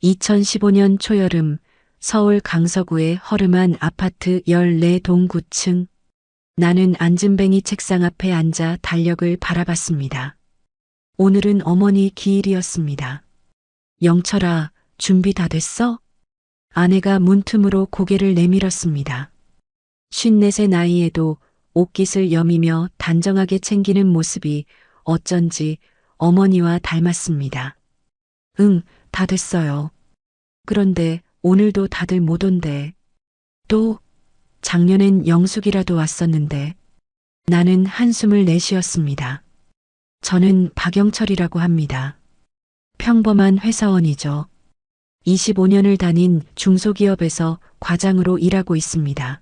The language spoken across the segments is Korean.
2015년 초여름 서울 강서구의 허름한 아파트 14동 9층. 나는 안진뱅이 책상 앞에 앉아 달력을 바라봤습니다. 오늘은 어머니 기일이었습니다. 영철아, 준비 다 됐어? 아내가 문틈으로 고개를 내밀었습니다. 54세 나이에도 옷깃을 여미며 단정하게 챙기는 모습이 어쩐지 어머니와 닮았습니다. 응, 다 됐어요. 그런데 오늘도 다들 못 온대. 또 작년엔 영숙이라도 왔었는데. 나는 한숨을 내쉬었습니다. 저는 박영철이라고 합니다. 평범한 회사원이죠. 25년을 다닌 중소기업에서 과장으로 일하고 있습니다.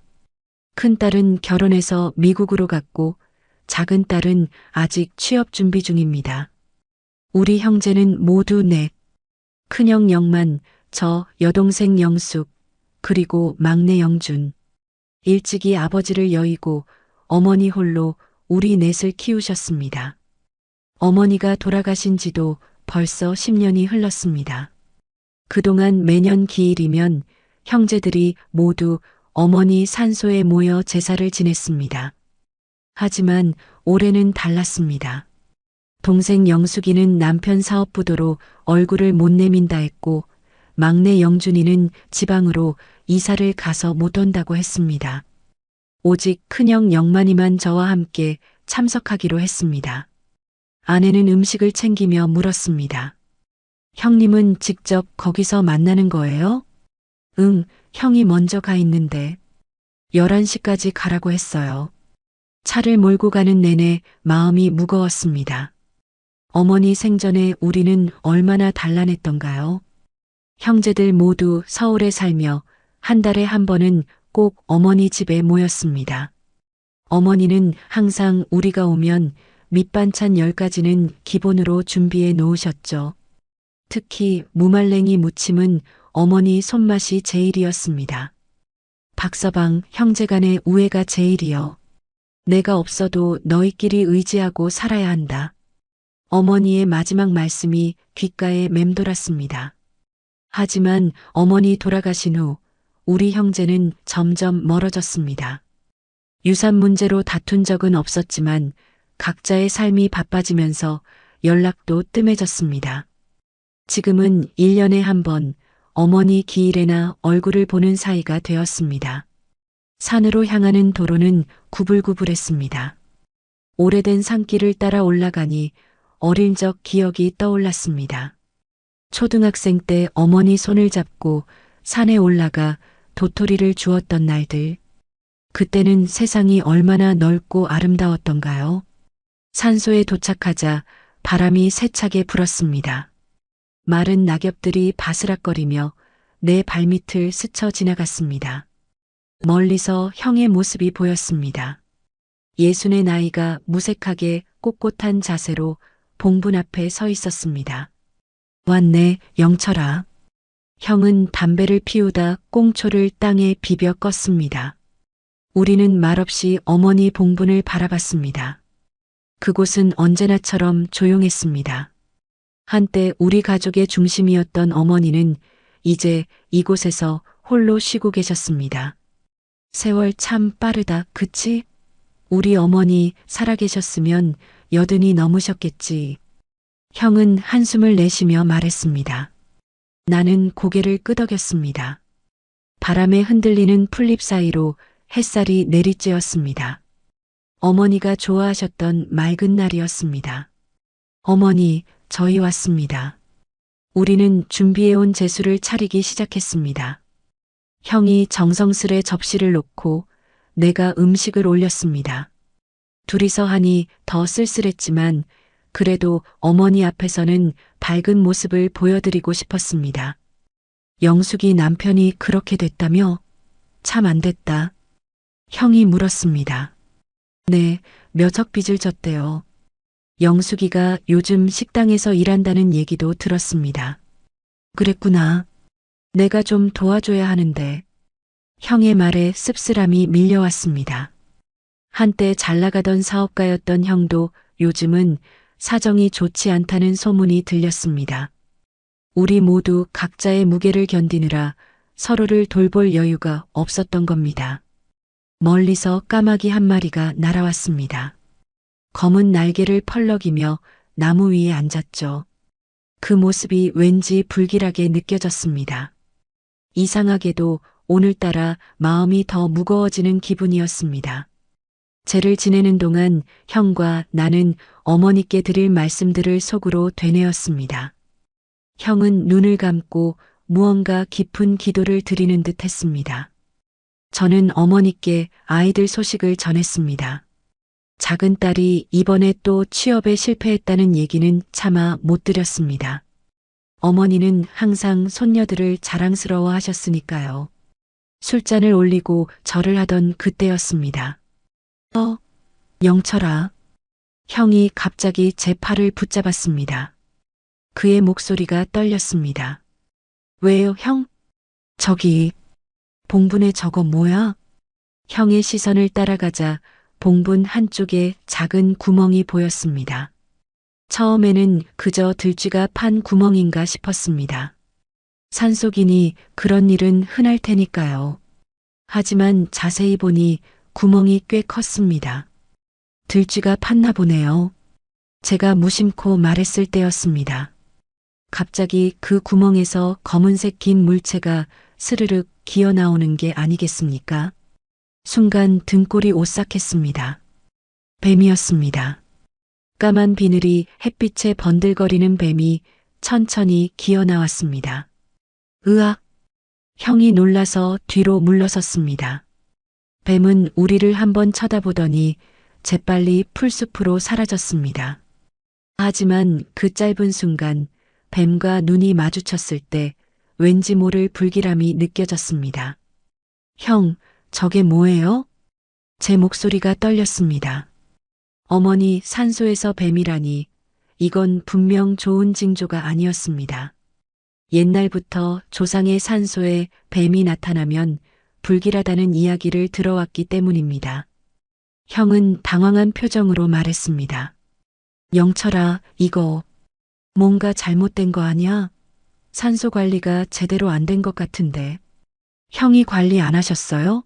큰딸은 결혼해서 미국으로 갔고 작은 딸은 아직 취업 준비 중입니다. 우리 형제는 모두 넷. 큰형 영만, 저 여동생 영숙, 그리고 막내 영준. 일찍이 아버지를 여의고 어머니 홀로 우리 넷을 키우셨습니다. 어머니가 돌아가신 지도 벌써 10년이 흘렀습니다. 그동안 매년 기일이면 형제들이 모두 어머니 산소에 모여 제사를 지냈습니다. 하지만 올해는 달랐습니다. 동생 영숙이는 남편 사업부도로 얼굴을 못 내민다 했고 막내 영준이는 지방으로 이사를 가서 못 온다고 했습니다. 오직 큰형 영만이만 저와 함께 참석하기로 했습니다. 아내는 음식을 챙기며 물었습니다. 형님은 직접 거기서 만나는 거예요? 응, 형이 먼저 가 있는데 11시까지 가라고 했어요. 차를 몰고 가는 내내 마음이 무거웠습니다. 어머니 생전에 우리는 얼마나 단란했던가요? 형제들 모두 서울에 살며 한 달에 한 번은 꼭 어머니 집에 모였습니다. 어머니는 항상 우리가 오면 밑반찬 10가지는 기본으로 준비해 놓으셨죠. 특히 무말랭이 무침은 어머니 손맛이 제일이었습니다. 박서방, 형제간의 우애가 제일이여. 내가 없어도 너희끼리 의지하고 살아야 한다. 어머니의 마지막 말씀이 귓가에 맴돌았습니다. 하지만 어머니 돌아가신 후 우리 형제는 점점 멀어졌습니다. 유산 문제로 다툰 적은 없었지만 각자의 삶이 바빠지면서 연락도 뜸해졌습니다. 지금은 1년에 한 번 어머니 기일에나 얼굴을 보는 사이가 되었습니다. 산으로 향하는 도로는 구불구불했습니다. 오래된 산길을 따라 올라가니 어릴 적 기억이 떠올랐습니다. 초등학생 때 어머니 손을 잡고 산에 올라가 도토리를 주었던 날들. 그때는 세상이 얼마나 넓고 아름다웠던가요? 산소에 도착하자 바람이 세차게 불었습니다. 마른 낙엽들이 바스락거리며 내 발밑을 스쳐 지나갔습니다. 멀리서 형의 모습이 보였습니다. 60의 나이가 무색하게 꼿꼿한 자세로 봉분 앞에 서 있었습니다. 왔네, 영철아. 형은 담배를 피우다 꽁초를 땅에 비벼 껐습니다. 우리는 말없이 어머니 봉분을 바라봤습니다. 그곳은 언제나처럼 조용했습니다. 한때 우리 가족의 중심이었던 어머니는 이제 이곳에서 홀로 쉬고 계셨습니다. 세월 참 빠르다, 그치? 우리 어머니 살아계셨으면 80이 넘으셨겠지. 형은 한숨을 내쉬며 말했습니다. 나는 고개를 끄덕였습니다. 바람에 흔들리는 풀잎 사이로 햇살이 내리쬐었습니다. 어머니가 좋아하셨던 맑은 날이었습니다. 어머니, 저희 왔습니다. 우리는 준비해온 제수를 차리기 시작했습니다. 형이 정성스레 접시를 놓고 내가 음식을 올렸습니다. 둘이서 하니 더 쓸쓸했지만 그래도 어머니 앞에서는 밝은 모습을 보여드리고 싶었습니다. 영숙이 남편이 그렇게 됐다며? 참 안 됐다. 형이 물었습니다. 네, 몇 억 빚을 졌대요. 영숙이가 요즘 식당에서 일한다는 얘기도 들었습니다. 그랬구나. 내가 좀 도와줘야 하는데. 형의 말에 씁쓸함이 밀려왔습니다. 한때 잘 나가던 사업가였던 형도 요즘은 사정이 좋지 않다는 소문이 들렸습니다. 우리 모두 각자의 무게를 견디느라 서로를 돌볼 여유가 없었던 겁니다. 멀리서 까마귀 한 마리가 날아왔습니다. 검은 날개를 펄럭이며 나무 위에 앉았죠. 그 모습이 왠지 불길하게 느껴졌습니다. 이상하게도 오늘따라 마음이 더 무거워지는 기분이었습니다. 제를 지내는 동안 형과 나는 어머니께 드릴 말씀들을 속으로 되뇌었습니다. 형은 눈을 감고 무언가 깊은 기도를 드리는 듯 했습니다. 저는 어머니께 아이들 소식을 전했습니다. 작은 딸이 이번에 또 취업에 실패했다는 얘기는 차마 못 드렸습니다. 어머니는 항상 손녀들을 자랑스러워 하셨으니까요. 술잔을 올리고 절을 하던 그때였습니다. 영철아. 형이 갑자기 제 팔을 붙잡았습니다. 그의 목소리가 떨렸습니다. 왜요, 형? 저기, 봉분에 저거 뭐야? 형의 시선을 따라가자 봉분 한쪽에 작은 구멍이 보였습니다. 처음에는 그저 들쥐가 판 구멍인가 싶었습니다. 산속이니 그런 일은 흔할 테니까요. 하지만 자세히 보니 구멍이 꽤 컸습니다. 들쥐가 팠나 보네요. 제가 무심코 말했을 때였습니다. 갑자기 그 구멍에서 검은색 긴 물체가 스르륵 기어 나오는 게 아니겠습니까? 순간 등골이 오싹했습니다. 뱀이었습니다. 까만 비늘이 햇빛에 번들거리는 뱀이 천천히 기어 나왔습니다. 으악! 형이 놀라서 뒤로 물러섰습니다. 뱀은 우리를 한번 쳐다보더니 재빨리 풀숲으로 사라졌습니다. 하지만 그 짧은 순간 뱀과 눈이 마주쳤을 때 왠지 모를 불길함이 느껴졌습니다. 형, 저게 뭐예요? 제 목소리가 떨렸습니다. 어머니, 산소에서 뱀이라니 이건 분명 좋은 징조가 아니었습니다. 옛날부터 조상의 산소에 뱀이 나타나면 불길하다는 이야기를 들어왔기 때문입니다. 형은 당황한 표정으로 말했습니다. 영철아, 이거 뭔가 잘못된 거 아니야? 산소 관리가 제대로 안 된 것 같은데. 형이 관리 안 하셨어요?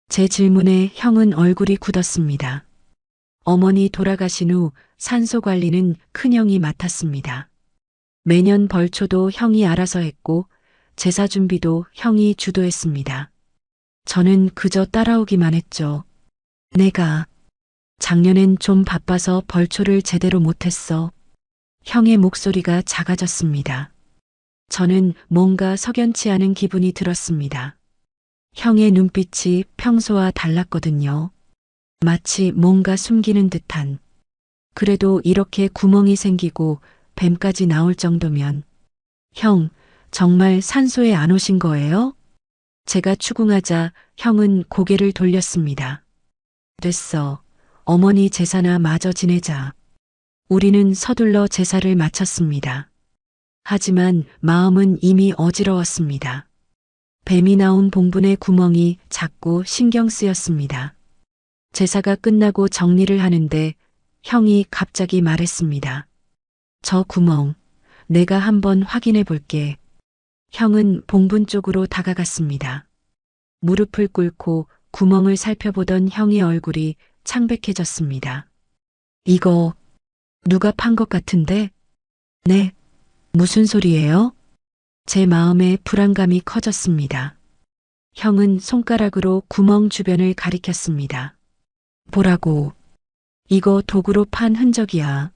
제 질문에 형은 얼굴이 굳었습니다. 어머니 돌아가신 후 산소 관리는 큰형이 맡았습니다. 매년 벌초도 형이 알아서 했고 제사 준비도 형이 주도했습니다. 저는 그저 따라오기만 했죠. 내가 작년엔 좀 바빠서 벌초를 제대로 못했어. 형의 목소리가 작아졌습니다. 저는 뭔가 석연치 않은 기분이 들었습니다. 형의 눈빛이 평소와 달랐거든요. 마치 뭔가 숨기는 듯한. 그래도 이렇게 구멍이 생기고 뱀까지 나올 정도면. 형, 정말 산소에 안 오신 거예요? 제가 추궁하자 형은 고개를 돌렸습니다. 됐어. 어머니 제사나 마저 지내자. 우리는 서둘러 제사를 마쳤습니다. 하지만 마음은 이미 어지러웠습니다. 뱀이 나온 봉분의 구멍이 자꾸 신경 쓰였습니다. 제사가 끝나고 정리를 하는데 형이 갑자기 말했습니다. 저 구멍, 내가 한번 확인해 볼게. 형은 봉분 쪽으로 다가갔습니다. 무릎을 꿇고 구멍을 살펴보던 형의 얼굴이 창백해졌습니다. 이거 누가 판 것 같은데? 네. 무슨 소리예요? 제 마음에 불안감이 커졌습니다. 형은 손가락으로 구멍 주변을 가리켰습니다. 보라고. 이거 도구로 판 흔적이야.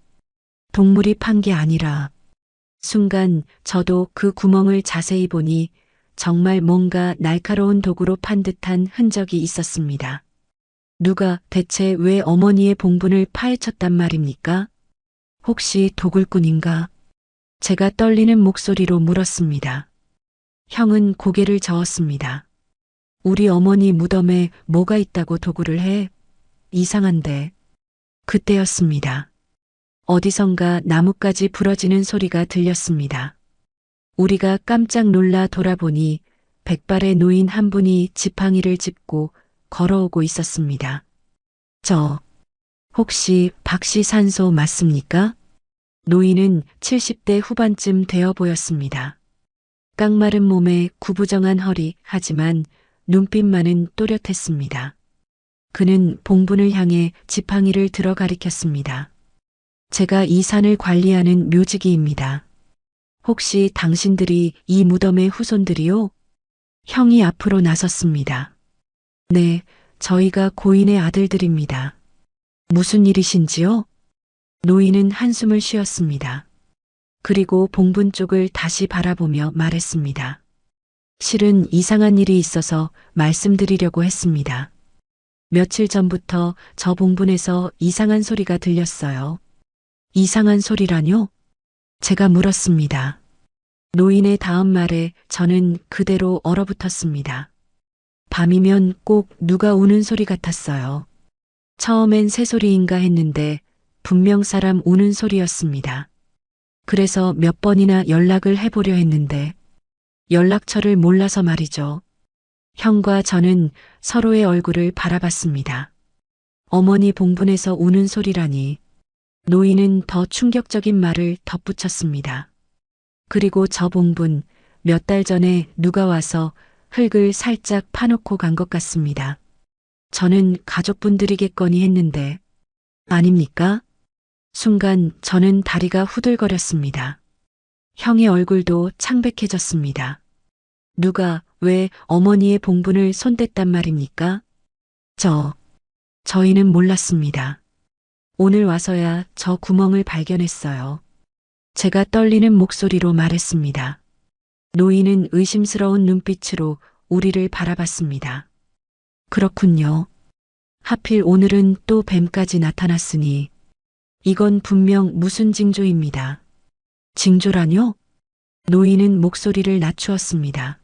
동물이 판 게 아니라. 순간 저도 그 구멍을 자세히 보니 정말 뭔가 날카로운 도구로 판 듯한 흔적이 있었습니다. 누가 대체 왜 어머니의 봉분을 파헤쳤단 말입니까? 혹시 도굴꾼인가? 제가 떨리는 목소리로 물었습니다. 형은 고개를 저었습니다. 우리 어머니 무덤에 뭐가 있다고 도굴을 해? 이상한데. 그때였습니다. 어디선가 나뭇가지 부러지는 소리가 들렸습니다. 우리가 깜짝 놀라 돌아보니 백발의 노인 한 분이 지팡이를 짚고 걸어오고 있었습니다. 혹시 박씨 산소 맞습니까? 노인은 70대 후반쯤 되어 보였습니다. 깡마른 몸에 구부정한 허리, 하지만 눈빛만은 또렷했습니다. 그는 봉분을 향해 지팡이를 들어 가리켰습니다. 제가 이 산을 관리하는 묘지기입니다. 혹시 당신들이 이 무덤의 후손들이요? 형이 앞으로 나섰습니다. 네, 저희가 고인의 아들들입니다. 무슨 일이신지요? 노인은 한숨을 쉬었습니다. 그리고 봉분 쪽을 다시 바라보며 말했습니다. 실은 이상한 일이 있어서 말씀드리려고 했습니다. 며칠 전부터 저 봉분에서 이상한 소리가 들렸어요. 이상한 소리라뇨? 제가 물었습니다. 노인의 다음 말에 저는 그대로 얼어붙었습니다. 밤이면 꼭 누가 우는 소리 같았어요. 처음엔 새소리인가 했는데 분명 사람 우는 소리였습니다. 그래서 몇 번이나 연락을 해보려 했는데 연락처를 몰라서 말이죠. 형과 저는 서로의 얼굴을 바라봤습니다. 어머니 봉분에서 우는 소리라니. 노인은 더 충격적인 말을 덧붙였습니다. 그리고 저 봉분 몇 달 전에 누가 와서 흙을 살짝 파놓고 간 것 같습니다. 저는 가족분들이겠거니 했는데 아닙니까? 순간 저는 다리가 후들거렸습니다. 형의 얼굴도 창백해졌습니다. 누가 왜 어머니의 봉분을 손댔단 말입니까? 저희는 몰랐습니다. 오늘 와서야 저 구멍을 발견했어요. 제가 떨리는 목소리로 말했습니다. 노인은 의심스러운 눈빛으로 우리를 바라봤습니다. 그렇군요. 하필 오늘은 또 뱀까지 나타났으니 이건 분명 무슨 징조입니다. 징조라뇨? 노인은 목소리를 낮추었습니다.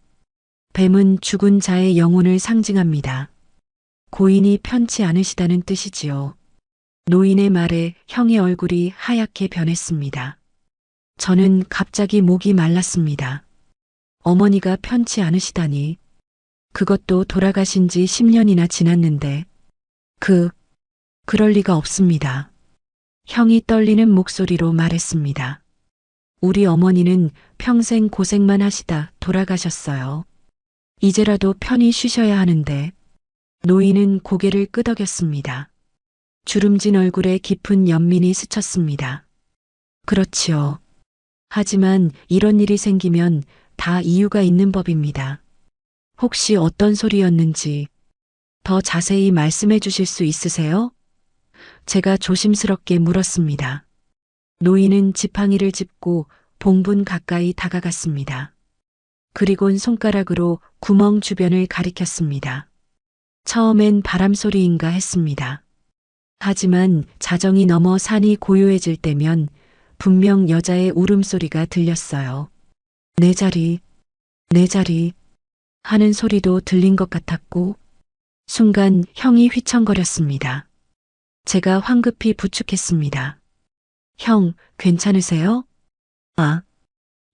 뱀은 죽은 자의 영혼을 상징합니다. 고인이 편치 않으시다는 뜻이지요. 노인의 말에 형의 얼굴이 하얗게 변했습니다. 저는 갑자기 목이 말랐습니다. 어머니가 편치 않으시다니. 그것도 돌아가신 지 10년이나 지났는데. 그럴 리가 없습니다. 형이 떨리는 목소리로 말했습니다. 우리 어머니는 평생 고생만 하시다 돌아가셨어요. 이제라도 편히 쉬셔야 하는데. 노인은 고개를 끄덕였습니다. 주름진 얼굴에 깊은 연민이 스쳤습니다. 그렇지요. 하지만 이런 일이 생기면 다 이유가 있는 법입니다. 혹시 어떤 소리였는지 더 자세히 말씀해 주실 수 있으세요? 제가 조심스럽게 물었습니다. 노인은 지팡이를 짚고 봉분 가까이 다가갔습니다. 그리곤 손가락으로 구멍 주변을 가리켰습니다. 처음엔 바람소리인가 했습니다. 하지만 자정이 넘어 산이 고요해질 때면 분명 여자의 울음소리가 들렸어요. 내 자리 하는 소리도 들린 것 같았고 순간 형이 휘청거렸습니다. 제가 황급히 부축했습니다. 형, 괜찮으세요? 아,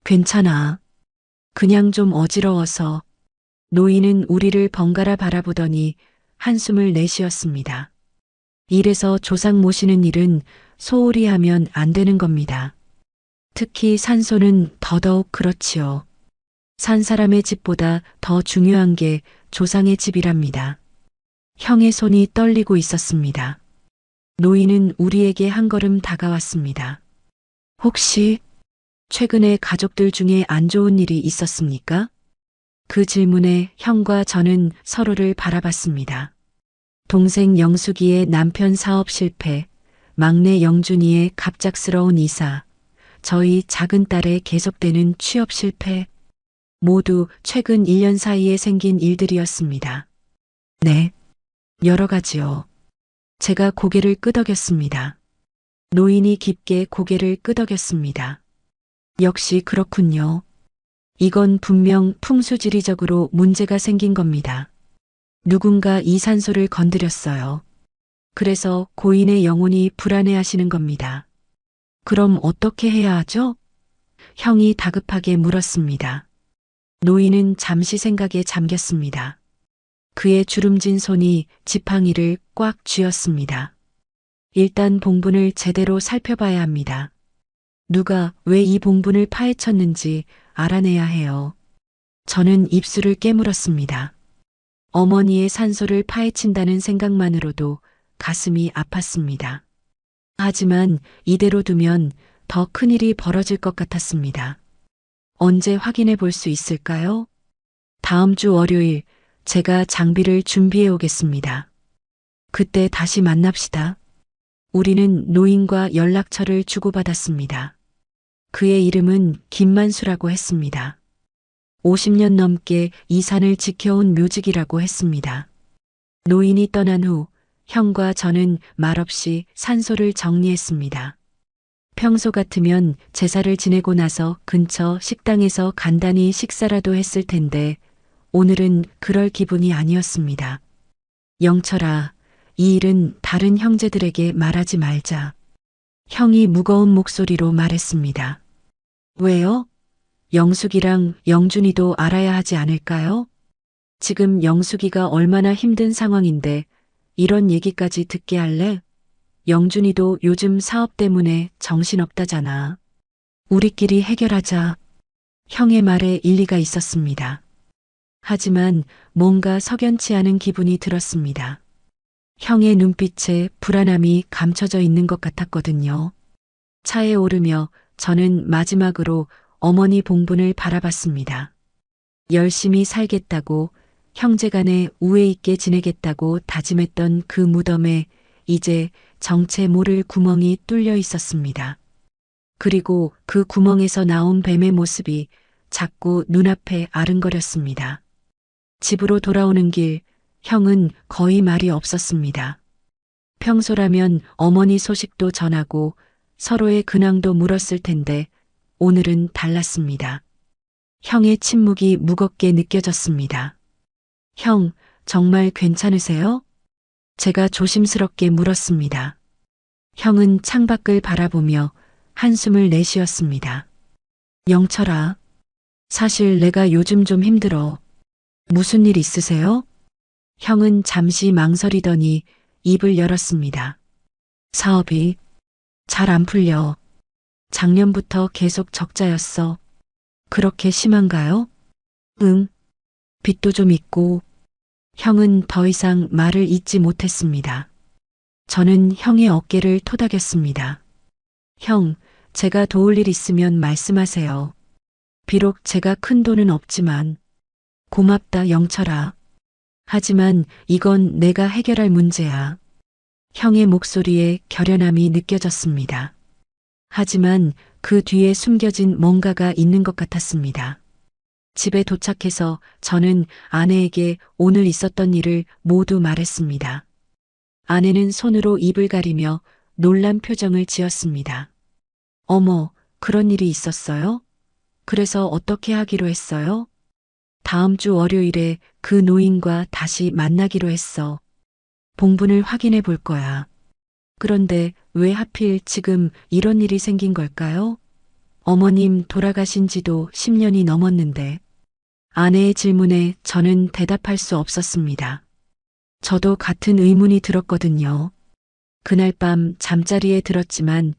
괜찮아. 그냥 좀 어지러워서. 노인은 우리를 번갈아 바라보더니 한숨을 내쉬었습니다. 이래서 조상 모시는 일은 소홀히 하면 안 되는 겁니다. 특히 산소는 더더욱 그렇지요. 산 사람의 집보다 더 중요한 게 조상의 집이랍니다. 형의 손이 떨리고 있었습니다. 노인은 우리에게 한 걸음 다가왔습니다. 혹시 최근에 가족들 중에 안 좋은 일이 있었습니까? 그 질문에 형과 저는 서로를 바라봤습니다. 동생 영숙이의 남편 사업 실패, 막내 영준이의 갑작스러운 이사, 저희 작은 딸의 계속되는 취업 실패, 모두 최근 1년 사이에 생긴 일들이었습니다. 네, 여러 가지요. 제가 고개를 끄덕였습니다. 노인이 깊게 고개를 끄덕였습니다. 역시 그렇군요. 이건 분명 풍수지리적으로 문제가 생긴 겁니다. 누군가 이 산소를 건드렸어요. 그래서 고인의 영혼이 불안해하시는 겁니다. 그럼 어떻게 해야 하죠? 형이 다급하게 물었습니다. 노인은 잠시 생각에 잠겼습니다. 그의 주름진 손이 지팡이를 꽉 쥐었습니다. 일단 봉분을 제대로 살펴봐야 합니다. 누가 왜 이 봉분을 파헤쳤는지 알아내야 해요. 저는 입술을 깨물었습니다. 어머니의 산소를 파헤친다는 생각만으로도 가슴이 아팠습니다. 하지만 이대로 두면 더 큰일이 벌어질 것 같았습니다. 언제 확인해 볼 수 있을까요? 다음 주 월요일 제가 장비를 준비해 오겠습니다. 그때 다시 만납시다. 우리는 노인과 연락처를 주고받았습니다. 그의 이름은 김만수라고 했습니다. 50년 넘게 이 산을 지켜온 묘직이라고 했습니다. 노인이 떠난 후 형과 저는 말없이 산소를 정리했습니다. 평소 같으면 제사를 지내고 나서 근처 식당에서 간단히 식사라도 했을 텐데 오늘은 그럴 기분이 아니었습니다. 영철아, 이 일은 다른 형제들에게 말하지 말자. 형이 무거운 목소리로 말했습니다. 왜요? 영숙이랑 영준이도 알아야 하지 않을까요? 지금 영숙이가 얼마나 힘든 상황인데 이런 얘기까지 듣게 할래? 영준이도 요즘 사업 때문에 정신없다잖아. 우리끼리 해결하자. 형의 말에 일리가 있었습니다. 하지만 뭔가 석연치 않은 기분이 들었습니다. 형의 눈빛에 불안함이 감춰져 있는 것 같았거든요. 차에 오르며 저는 마지막으로 어머니 봉분을 바라봤습니다. 열심히 살겠다고 형제간에 우애 있게 지내겠다고 다짐했던 그 무덤에 이제 정체 모를 구멍이 뚫려 있었습니다. 그리고 그 구멍에서 나온 뱀의 모습이 자꾸 눈앞에 아른거렸습니다. 집으로 돌아오는 길, 형은 거의 말이 없었습니다. 평소라면 어머니 소식도 전하고 서로의 근황도 물었을 텐데 오늘은 달랐습니다. 형의 침묵이 무겁게 느껴졌습니다. 형, 정말 괜찮으세요? 제가 조심스럽게 물었습니다. 형은 창밖을 바라보며 한숨을 내쉬었습니다. 영철아, 사실 내가 요즘 좀 힘들어. 무슨 일 있으세요? 형은 잠시 망설이더니 입을 열었습니다. 사업이 잘 안 풀려. 작년부터 계속 적자였어. 그렇게 심한가요? 응. 빚도 좀 있고. 형은 더 이상 말을 잇지 못했습니다. 저는 형의 어깨를 토닥였습니다. 형, 제가 도울 일 있으면 말씀하세요. 비록 제가 큰 돈은 없지만. 고맙다, 영철아. 하지만 이건 내가 해결할 문제야. 형의 목소리에 결연함이 느껴졌습니다. 하지만 그 뒤에 숨겨진 뭔가가 있는 것 같았습니다. 집에 도착해서 저는 아내에게 오늘 있었던 일을 모두 말했습니다. 아내는 손으로 입을 가리며 놀란 표정을 지었습니다. 어머, 그런 일이 있었어요? 그래서 어떻게 하기로 했어요? 다음 주 월요일에 그 노인과 다시 만나기로 했어. 봉분을 확인해 볼 거야. 그런데 왜 하필 지금 이런 일이 생긴 걸까요? 어머님 돌아가신 지도 10년이 넘었는데 아내의 질문에 저는 대답할 수 없었습니다. 저도 같은 의문이 들었거든요. 그날 밤 잠자리에 들었지만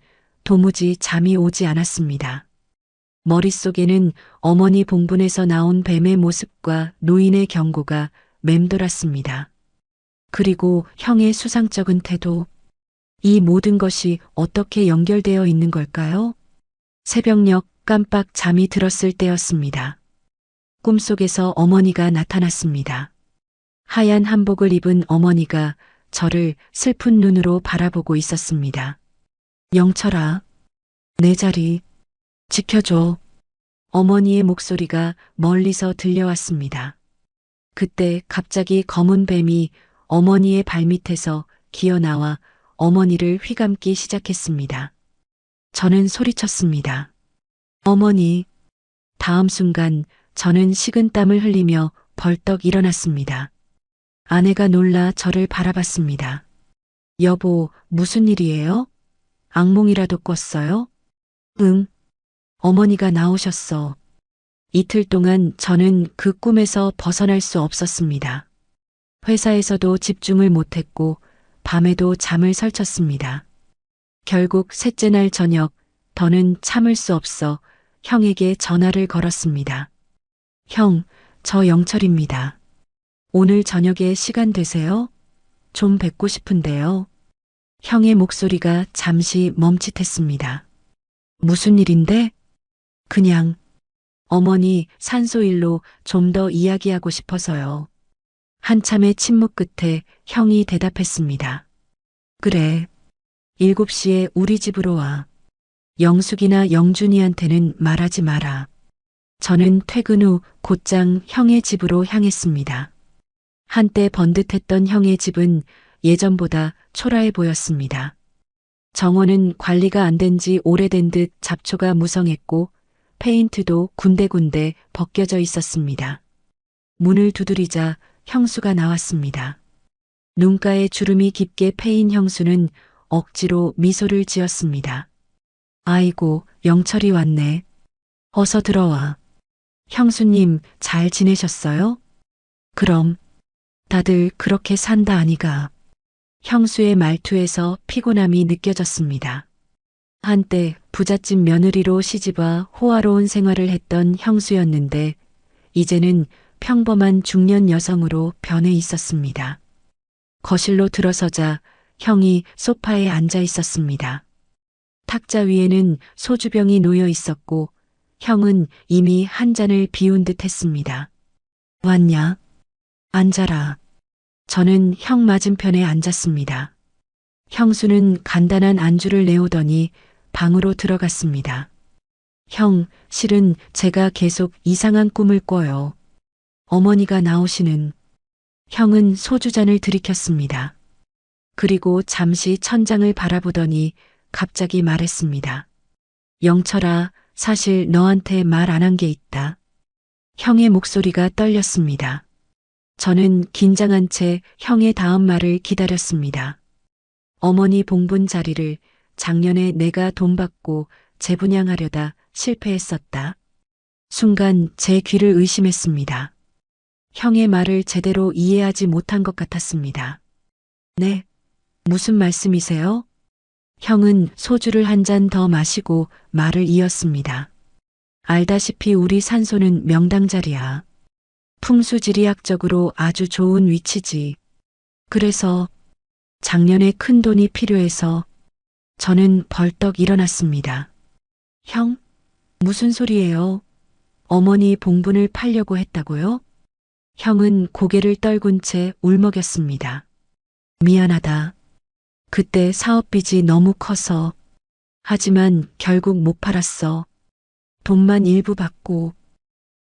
도무지 잠이 오지 않았습니다. 머릿속에는 어머니 봉분에서 나온 뱀의 모습과 노인의 경고가 맴돌았습니다. 그리고 형의 수상쩍은 태도. 이 모든 것이 어떻게 연결되어 있는 걸까요? 새벽녘 깜빡 잠이 들었을 때였습니다. 꿈속에서 어머니가 나타났습니다. 하얀 한복을 입은 어머니가 저를 슬픈 눈으로 바라보고 있었습니다. 영철아, 내 자리 지켜줘. 어머니의 목소리가 멀리서 들려왔습니다. 그때 갑자기 검은 뱀이 어머니의 발밑에서 기어나와 어머니를 휘감기 시작했습니다. 저는 소리쳤습니다. 어머니. 다음 순간 저는 식은땀을 흘리며 벌떡 일어났습니다. 아내가 놀라 저를 바라봤습니다. 여보, 무슨 일이에요? 악몽이라도 꿨어요? 응. 어머니가 나오셨어. 이틀 동안 저는 그 꿈에서 벗어날 수 없었습니다. 회사에서도 집중을 못했고 밤에도 잠을 설쳤습니다. 결국 셋째 날 저녁 더는 참을 수 없어 형에게 전화를 걸었습니다. 형, 저 영철입니다. 오늘 저녁에 시간 되세요? 좀 뵙고 싶은데요. 형의 목소리가 잠시 멈칫했습니다. 무슨 일인데? 그냥 어머니 산소일로 좀 더 이야기하고 싶어서요. 한참의 침묵 끝에 형이 대답했습니다. 그래. 7시에 우리 집으로 와. 영숙이나 영준이한테는 말하지 마라. 저는 퇴근 후 곧장 형의 집으로 향했습니다. 한때 번듯했던 형의 집은 예전보다 초라해 보였습니다. 정원은 관리가 안 된 지 오래된 듯 잡초가 무성했고 페인트도 군데군데 벗겨져 있었습니다. 문을 두드리자 형수가 나왔습니다. 눈가에 주름이 깊게 패인 형수는 억지로 미소를 지었습니다. 아이고, 영철이 왔네. 어서 들어와. 형수님, 잘 지내셨어요? 그럼, 다들 그렇게 산다 아니가. 형수의 말투에서 피곤함이 느껴졌습니다. 한때 부잣집 며느리로 시집와 호화로운 생활을 했던 형수였는데, 이제는 평범한 중년 여성으로 변해 있었습니다. 거실로 들어서자 형이 소파에 앉아 있었습니다. 탁자 위에는 소주병이 놓여 있었고 형은 이미 한 잔을 비운 듯 했습니다. 왔냐? 앉아라. 저는 형 맞은편에 앉았습니다. 형수는 간단한 안주를 내오더니 방으로 들어갔습니다. 형, 실은 제가 계속 이상한 꿈을 꿔요. 어머니가 나오시는. 형은 소주잔을 들이켰습니다. 그리고 잠시 천장을 바라보더니 갑자기 말했습니다. 영철아, 사실 너한테 말 안 한 게 있다. 형의 목소리가 떨렸습니다. 저는 긴장한 채 형의 다음 말을 기다렸습니다. 어머니 봉분 자리를 작년에 내가 돈 받고 재분양하려다 실패했었다. 순간 제 귀를 의심했습니다. 형의 말을 제대로 이해하지 못한 것 같았습니다. 네, 무슨 말씀이세요? 형은 소주를 한 잔 더 마시고 말을 이었습니다. 알다시피 우리 산소는 명당자리야. 풍수지리학적으로 아주 좋은 위치지. 그래서 작년에 큰 돈이 필요해서 저는 벌떡 일어났습니다. 형? 무슨 소리예요? 어머니 봉분을 팔려고 했다고요? 형은 고개를 떨군 채 울먹였습니다. 미안하다. 그때 사업빚이 너무 커서. 하지만 결국 못 팔았어. 돈만 일부 받고.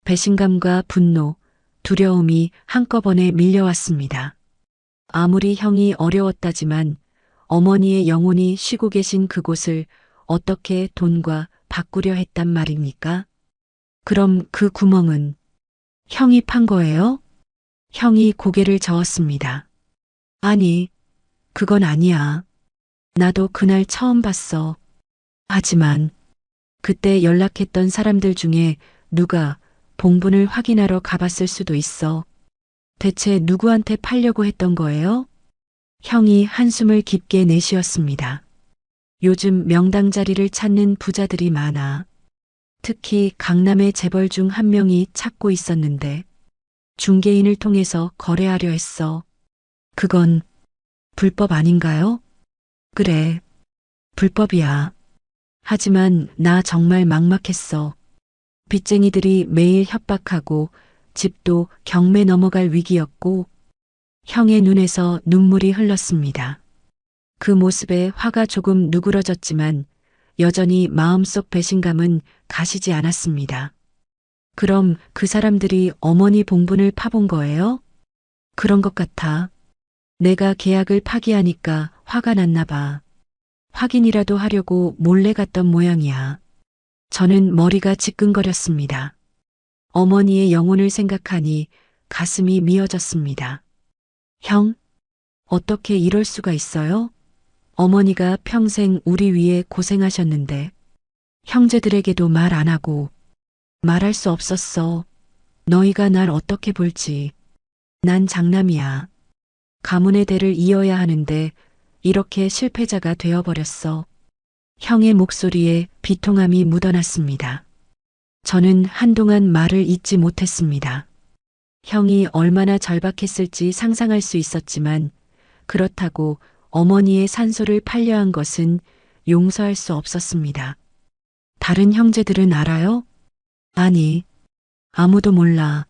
배신감과 분노, 두려움이 한꺼번에 밀려왔습니다. 아무리 형이 어려웠다지만 어머니의 영혼이 쉬고 계신 그곳을 어떻게 돈과 바꾸려 했단 말입니까? 그럼 그 구멍은 형이 판 거예요? 형이 고개를 저었습니다. 아니, 그건 아니야. 나도 그날 처음 봤어. 하지만 그때 연락했던 사람들 중에 누가 봉분을 확인하러 가봤을 수도 있어. 대체 누구한테 팔려고 했던 거예요? 형이 한숨을 깊게 내쉬었습니다. 요즘 명당 자리를 찾는 부자들이 많아. 특히 강남의 재벌 중 한 명이 찾고 있었는데 중개인을 통해서 거래하려 했어. 그건 불법 아닌가요? 그래, 불법이야. 하지만 나 정말 막막했어. 빚쟁이들이 매일 협박하고 집도 경매 넘어갈 위기였고 형의 눈에서 눈물이 흘렀습니다. 그 모습에 화가 조금 누그러졌지만 여전히 마음속 배신감은 가시지 않았습니다. 그럼 그 사람들이 어머니 봉분을 파본 거예요? 그런 것 같아. 내가 계약을 파기하니까 화가 났나 봐. 확인이라도 하려고 몰래 갔던 모양이야. 저는 머리가 지끈거렸습니다. 어머니의 영혼을 생각하니 가슴이 미어졌습니다. 형, 어떻게 이럴 수가 있어요? 어머니가 평생 우리 위해 고생하셨는데 형제들에게도 말 안 하고. 말할 수 없었어. 너희가 날 어떻게 볼지. 난 장남이야. 가문의 대를 이어야 하는데 이렇게 실패자가 되어버렸어. 형의 목소리에 비통함이 묻어났습니다. 저는 한동안 말을 잇지 못했습니다. 형이 얼마나 절박했을지 상상할 수 있었지만 그렇다고 어머니의 산소를 팔려한 것은 용서할 수 없었습니다. 다른 형제들은 알아요? 아니, 아무도 몰라.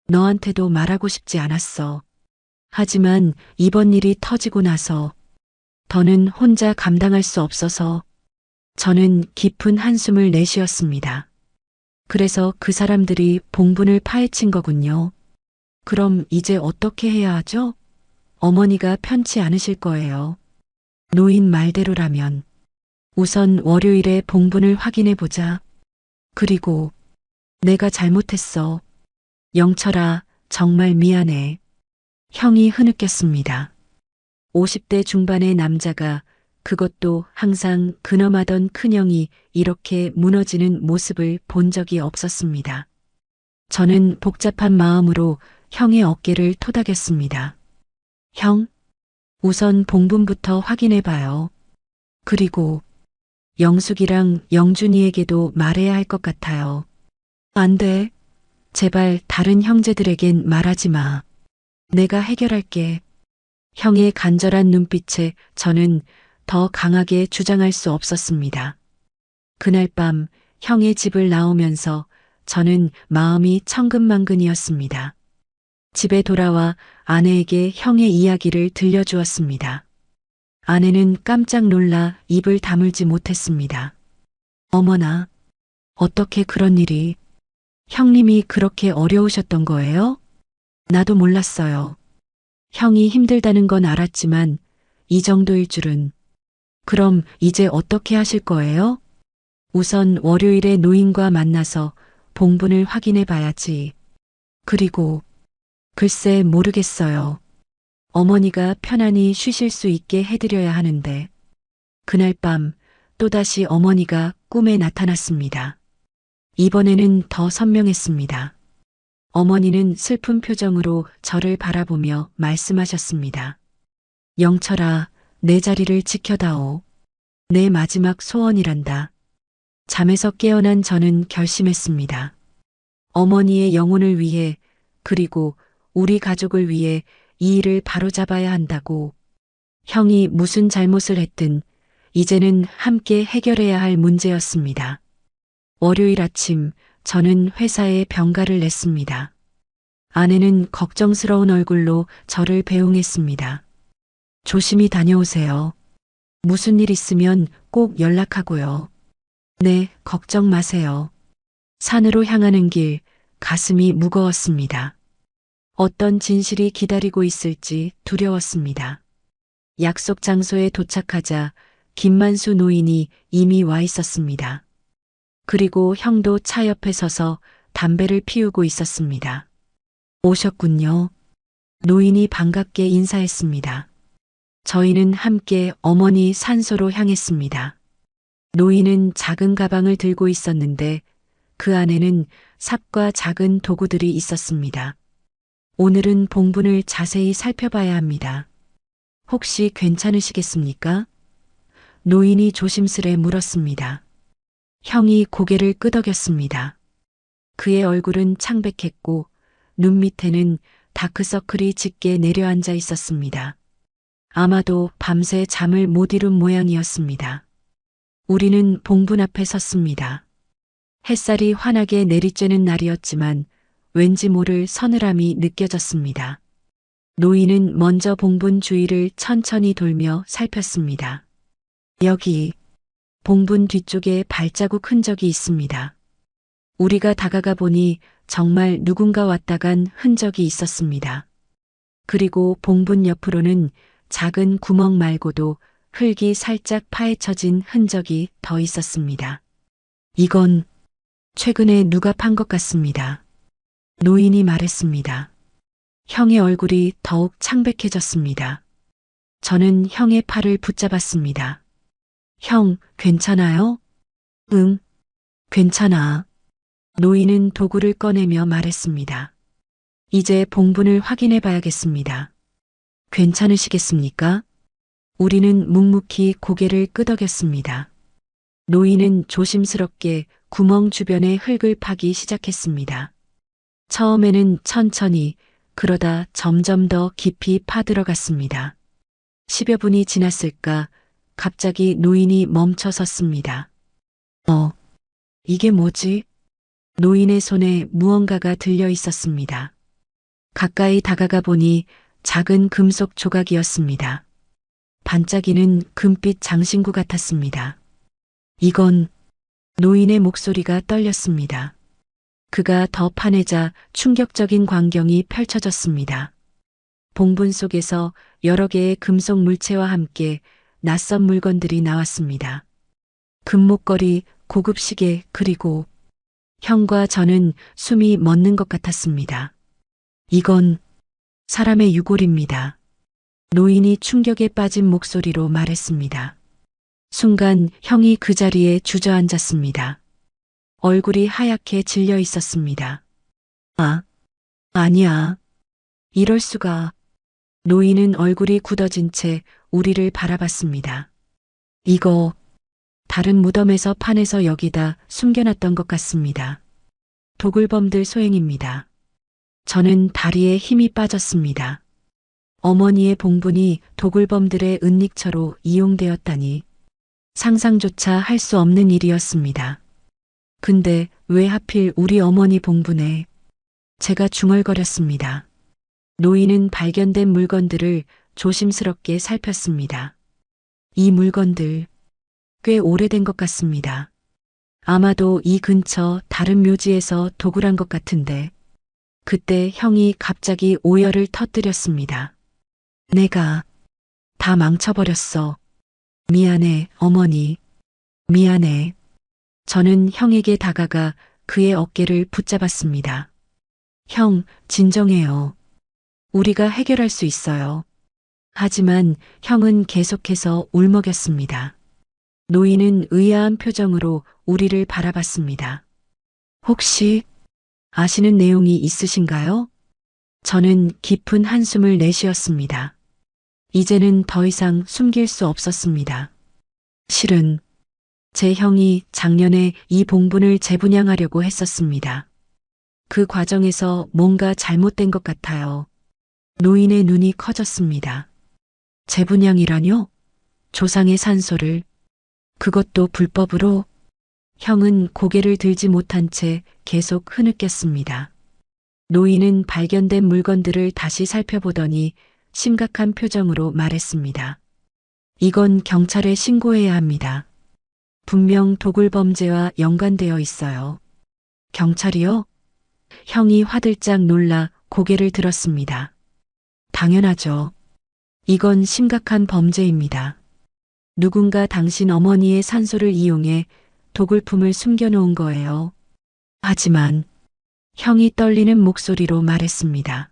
너한테도 말하고 싶지 않았어. 하지만 이번 일이 터지고 나서 더는 혼자 감당할 수 없어서 저는 깊은 한숨을 내쉬었습니다. 그래서 그 사람들이 봉분을 파헤친 거군요. 그럼 이제 어떻게 해야 하죠? 어머니가 편치 않으실 거예요. 노인 말대로라면 우선 월요일에 봉분을 확인해 보자. 그리고 내가 잘못했어. 영철아, 정말 미안해. 형이 흐느꼈습니다. 50대 중반의 남자가 그것도 항상 근엄하던 큰형이 이렇게 무너지는 모습을 본 적이 없었습니다. 저는 복잡한 마음으로 형의 어깨를 토닥였습니다. 형, 우선 봉분부터 확인해 봐요. 그리고 영숙이랑 영준이에게도 말해야 할 것 같아요. 안 돼. 제발 다른 형제들에겐 말하지 마. 내가 해결할게. 형의 간절한 눈빛에 저는 더 강하게 주장할 수 없었습니다. 그날 밤 형의 집을 나오면서 저는 마음이 천근만근이었습니다. 집에 돌아와 아내에게 형의 이야기를 들려주었습니다. 아내는 깜짝 놀라 입을 다물지 못했습니다. 어머나, 어떻게 그런 일이? 형님이 그렇게 어려우셨던 거예요? 나도 몰랐어요. 형이 힘들다는 건 알았지만 이 정도일 줄은. 그럼 이제 어떻게 하실 거예요? 우선 월요일에 노인과 만나서 봉분을 확인해 봐야지. 그리고 글쎄 모르겠어요. 어머니가 편안히 쉬실 수 있게 해드려야 하는데. 그날 밤 또다시 어머니가 꿈에 나타났습니다. 이번에는 더 선명했습니다. 어머니는 슬픈 표정으로 저를 바라보며 말씀하셨습니다. 영철아, 내 자리를 지켜다오. 내 마지막 소원이란다. 잠에서 깨어난 저는 결심했습니다. 어머니의 영혼을 위해 그리고 우리 가족을 위해 이 일을 바로잡아야 한다고. 형이 무슨 잘못을 했든 이제는 함께 해결해야 할 문제였습니다. 월요일 아침 저는 회사에 병가를 냈습니다. 아내는 걱정스러운 얼굴로 저를 배웅했습니다. 조심히 다녀오세요. 무슨 일 있으면 꼭 연락하고요. 네, 걱정 마세요. 산으로 향하는 길, 가슴이 무거웠습니다. 어떤 진실이 기다리고 있을지 두려웠습니다. 약속 장소에 도착하자 김만수 노인이 이미 와 있었습니다. 그리고 형도 차 옆에 서서 담배를 피우고 있었습니다. 오셨군요. 노인이 반갑게 인사했습니다. 저희는 함께 어머니 산소로 향했습니다. 노인은 작은 가방을 들고 있었는데 그 안에는 삽과 작은 도구들이 있었습니다. 오늘은 봉분을 자세히 살펴봐야 합니다. 혹시 괜찮으시겠습니까? 노인이 조심스레 물었습니다. 형이 고개를 끄덕였습니다. 그의 얼굴은 창백했고 눈 밑에는 다크서클이 짙게 내려앉아 있었습니다. 아마도 밤새 잠을 못 이룬 모양이었습니다. 우리는 봉분 앞에 섰습니다. 햇살이 환하게 내리쬐는 날이었지만 왠지 모를 서늘함이 느껴졌습니다. 노인은 먼저 봉분 주위를 천천히 돌며 살폈습니다. 여기 봉분 뒤쪽에 발자국 흔적이 있습니다. 우리가 다가가 보니 정말 누군가 왔다 간 흔적이 있었습니다. 그리고 봉분 옆으로는 작은 구멍 말고도 흙이 살짝 파헤쳐진 흔적이 더 있었습니다. 이건 최근에 누가 판 것 같습니다. 노인이 말했습니다. 형의 얼굴이 더욱 창백해졌습니다. 저는 형의 팔을 붙잡았습니다. 형, 괜찮아요? 응, 괜찮아. 노인은 도구를 꺼내며 말했습니다. 이제 봉분을 확인해 봐야겠습니다. 괜찮으시겠습니까? 우리는 묵묵히 고개를 끄덕였습니다. 노인은 조심스럽게 구멍 주변의 흙을 파기 시작했습니다. 처음에는 천천히, 그러다 점점 더 깊이 파들어갔습니다. 10여 분이 지났을까 갑자기 노인이 멈춰 섰습니다. 이게 뭐지? 노인의 손에 무언가가 들려 있었습니다. 가까이 다가가 보니 작은 금속 조각이었습니다. 반짝이는 금빛 장신구 같았습니다. 이건 노인의 목소리가 떨렸습니다. 그가 더 파내자 충격적인 광경이 펼쳐졌습니다. 봉분 속에서 여러 개의 금속 물체와 함께 낯선 물건들이 나왔습니다. 금목걸이, 고급 시계, 그리고 형과 저는 숨이 멎는 것 같았습니다. 이건 사람의 유골입니다. 노인이 충격에 빠진 목소리로 말했습니다. 순간 형이 그 자리에 주저앉았습니다. 얼굴이 하얗게 질려 있었습니다. 아니야. 이럴 수가. 노인은 얼굴이 굳어진 채 우리를 바라봤습니다. 이거 다른 무덤에서 파내서 여기다 숨겨놨던 것 같습니다. 도굴범들 소행입니다. 저는 다리에 힘이 빠졌습니다. 어머니의 봉분이 도굴범들의 은닉처로 이용되었다니 상상조차 할 수 없는 일이었습니다. 근데 왜 하필 우리 어머니 봉분에? 제가 중얼거렸습니다. 노인은 발견된 물건들을 조심스럽게 살폈습니다. 이 물건들 꽤 오래된 것 같습니다. 아마도 이 근처 다른 묘지에서 도굴한 것 같은데 그때 형이 갑자기 오열을 터뜨렸습니다. 내가 다 망쳐버렸어. 미안해, 어머니. 미안해. 저는 형에게 다가가 그의 어깨를 붙잡았습니다. 형, 진정해요. 우리가 해결할 수 있어요. 하지만 형은 계속해서 울먹였습니다. 노인은 의아한 표정으로 우리를 바라봤습니다. 혹시 아시는 내용이 있으신가요? 저는 깊은 한숨을 내쉬었습니다. 이제는 더 이상 숨길 수 없었습니다. 실은 제 형이 작년에 이 봉분을 재분양하려고 했었습니다. 그 과정에서 뭔가 잘못된 것 같아요. 노인의 눈이 커졌습니다. 재분양이라뇨? 조상의 산소를. 그것도 불법으로? 형은 고개를 들지 못한 채 계속 흐느꼈습니다. 노인은 발견된 물건들을 다시 살펴보더니 심각한 표정으로 말했습니다. 이건 경찰에 신고해야 합니다. 분명 도굴범죄와 연관되어 있어요. 경찰이요? 형이 화들짝 놀라 고개를 들었습니다. 당연하죠. 이건 심각한 범죄입니다. 누군가 당신 어머니의 산소를 이용해 도굴품을 숨겨놓은 거예요. 하지만 형이 떨리는 목소리로 말했습니다.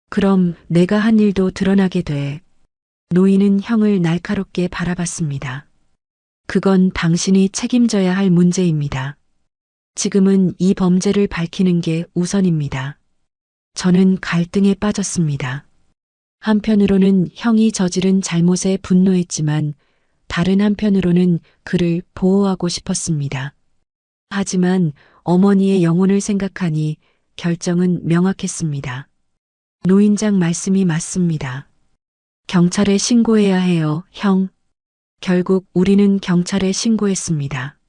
그럼 내가 한 일도 드러나게 돼. 노인은 형을 날카롭게 바라봤습니다. 그건 당신이 책임져야 할 문제입니다. 지금은 이 범죄를 밝히는 게 우선입니다. 저는 갈등에 빠졌습니다. 한편으로는 형이 저지른 잘못에 분노했지만 다른 한편으로는 그를 보호하고 싶었습니다. 하지만 어머니의 영혼을 생각하니 결정은 명확했습니다. 노인장 말씀이 맞습니다. 경찰에 신고해야 해요, 형. 결국 우리는 경찰에 신고했습니다.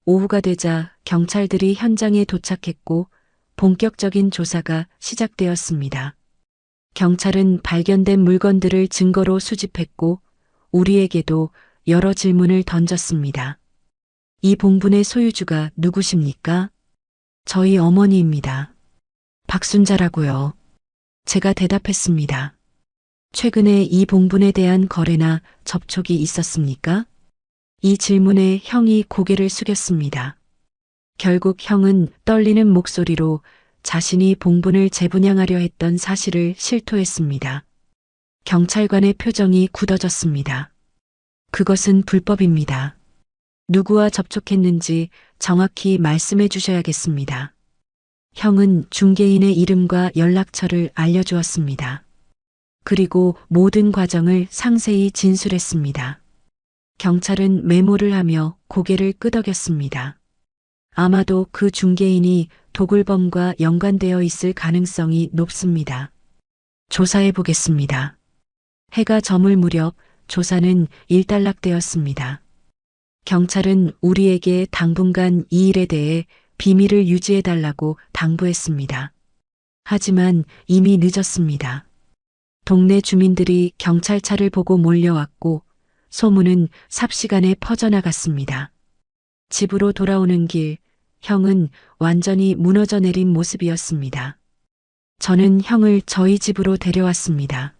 오후가 되자 경찰들이 현장에 도착했고 본격적인 조사가 시작되었습니다. 경찰은 발견된 물건들을 증거로 수집했고 우리에게도 여러 질문을 던졌습니다. 이 봉분의 소유주가 누구십니까? 저희 어머니입니다. 박순자라고요. 제가 대답했습니다. 최근에 이 봉분에 대한 거래나 접촉이 있었습니까? 이 질문에 형이 고개를 숙였습니다. 결국 형은 떨리는 목소리로 자신이 봉분을 재분양하려 했던 사실을 실토했습니다. 경찰관의 표정이 굳어졌습니다. 그것은 불법입니다. 누구와 접촉했는지 정확히 말씀해 주셔야겠습니다. 형은 중개인의 이름과 연락처를 알려주었습니다. 그리고 모든 과정을 상세히 진술했습니다. 경찰은 메모를 하며 고개를 끄덕였습니다. 아마도 그 중개인이 도굴범과 연관되어 있을 가능성이 높습니다. 조사해 보겠습니다. 해가 저물 무렵 조사는 일단락되었습니다. 경찰은 우리에게 당분간 이 일에 대해 비밀을 유지해 달라고 당부했습니다. 하지만 이미 늦었습니다. 동네 주민들이 경찰차를 보고 몰려왔고 소문은 삽시간에 퍼져나갔습니다. 집으로 돌아오는 길, 형은 완전히 무너져 내린 모습이었습니다. 저는 형을 저희 집으로 데려왔습니다.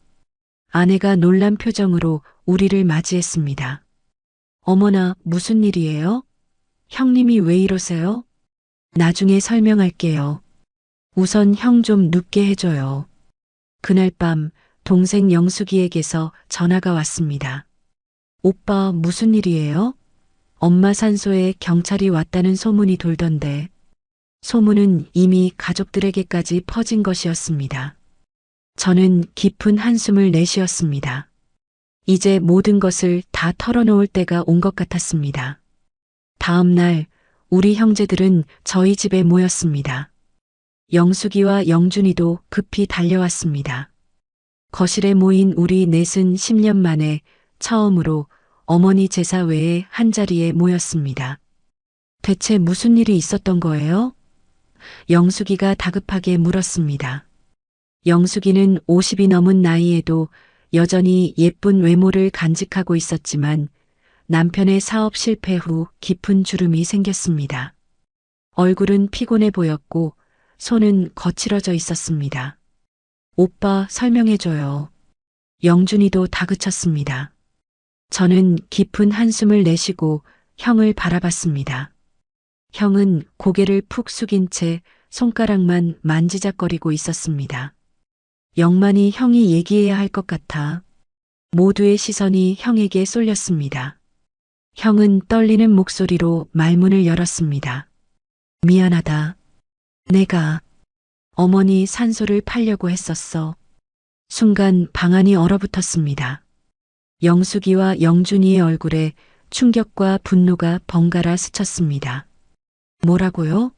아내가 놀란 표정으로 우리를 맞이했습니다. 어머나, 무슨 일이에요? 형님이 왜 이러세요? 나중에 설명할게요. 우선 형 좀 눕게 해줘요. 그날 밤 동생 영숙이에게서 전화가 왔습니다. 오빠, 무슨 일이에요? 엄마 산소에 경찰이 왔다는 소문이 돌던데. 소문은 이미 가족들에게까지 퍼진 것이었습니다. 저는 깊은 한숨을 내쉬었습니다. 이제 모든 것을 다 털어놓을 때가 온 것 같았습니다. 다음 날 우리 형제들은 저희 집에 모였습니다. 영숙이와 영준이도 급히 달려왔습니다. 거실에 모인 우리 넷은 10년 만에 처음으로 어머니 제사 외에 한자리에 모였습니다. 대체 무슨 일이 있었던 거예요? 영숙이가 다급하게 물었습니다. 영숙이는 50이 넘은 나이에도 여전히 예쁜 외모를 간직하고 있었지만 남편의 사업 실패 후 깊은 주름이 생겼습니다. 얼굴은 피곤해 보였고 손은 거칠어져 있었습니다. 오빠, 설명해줘요. 영준이도 다그쳤습니다. 저는 깊은 한숨을 내쉬고 형을 바라봤습니다. 형은 고개를 푹 숙인 채 손가락만 만지작거리고 있었습니다. 영만이 형이 얘기해야 할 것 같아. 모두의 시선이 형에게 쏠렸습니다. 형은 떨리는 목소리로 말문을 열었습니다. 미안하다. 내가 어머니 산소를 팔려고 했었어. 순간 방안이 얼어붙었습니다. 영숙이와 영준이의 얼굴에 충격과 분노가 번갈아 스쳤습니다. 뭐라고요?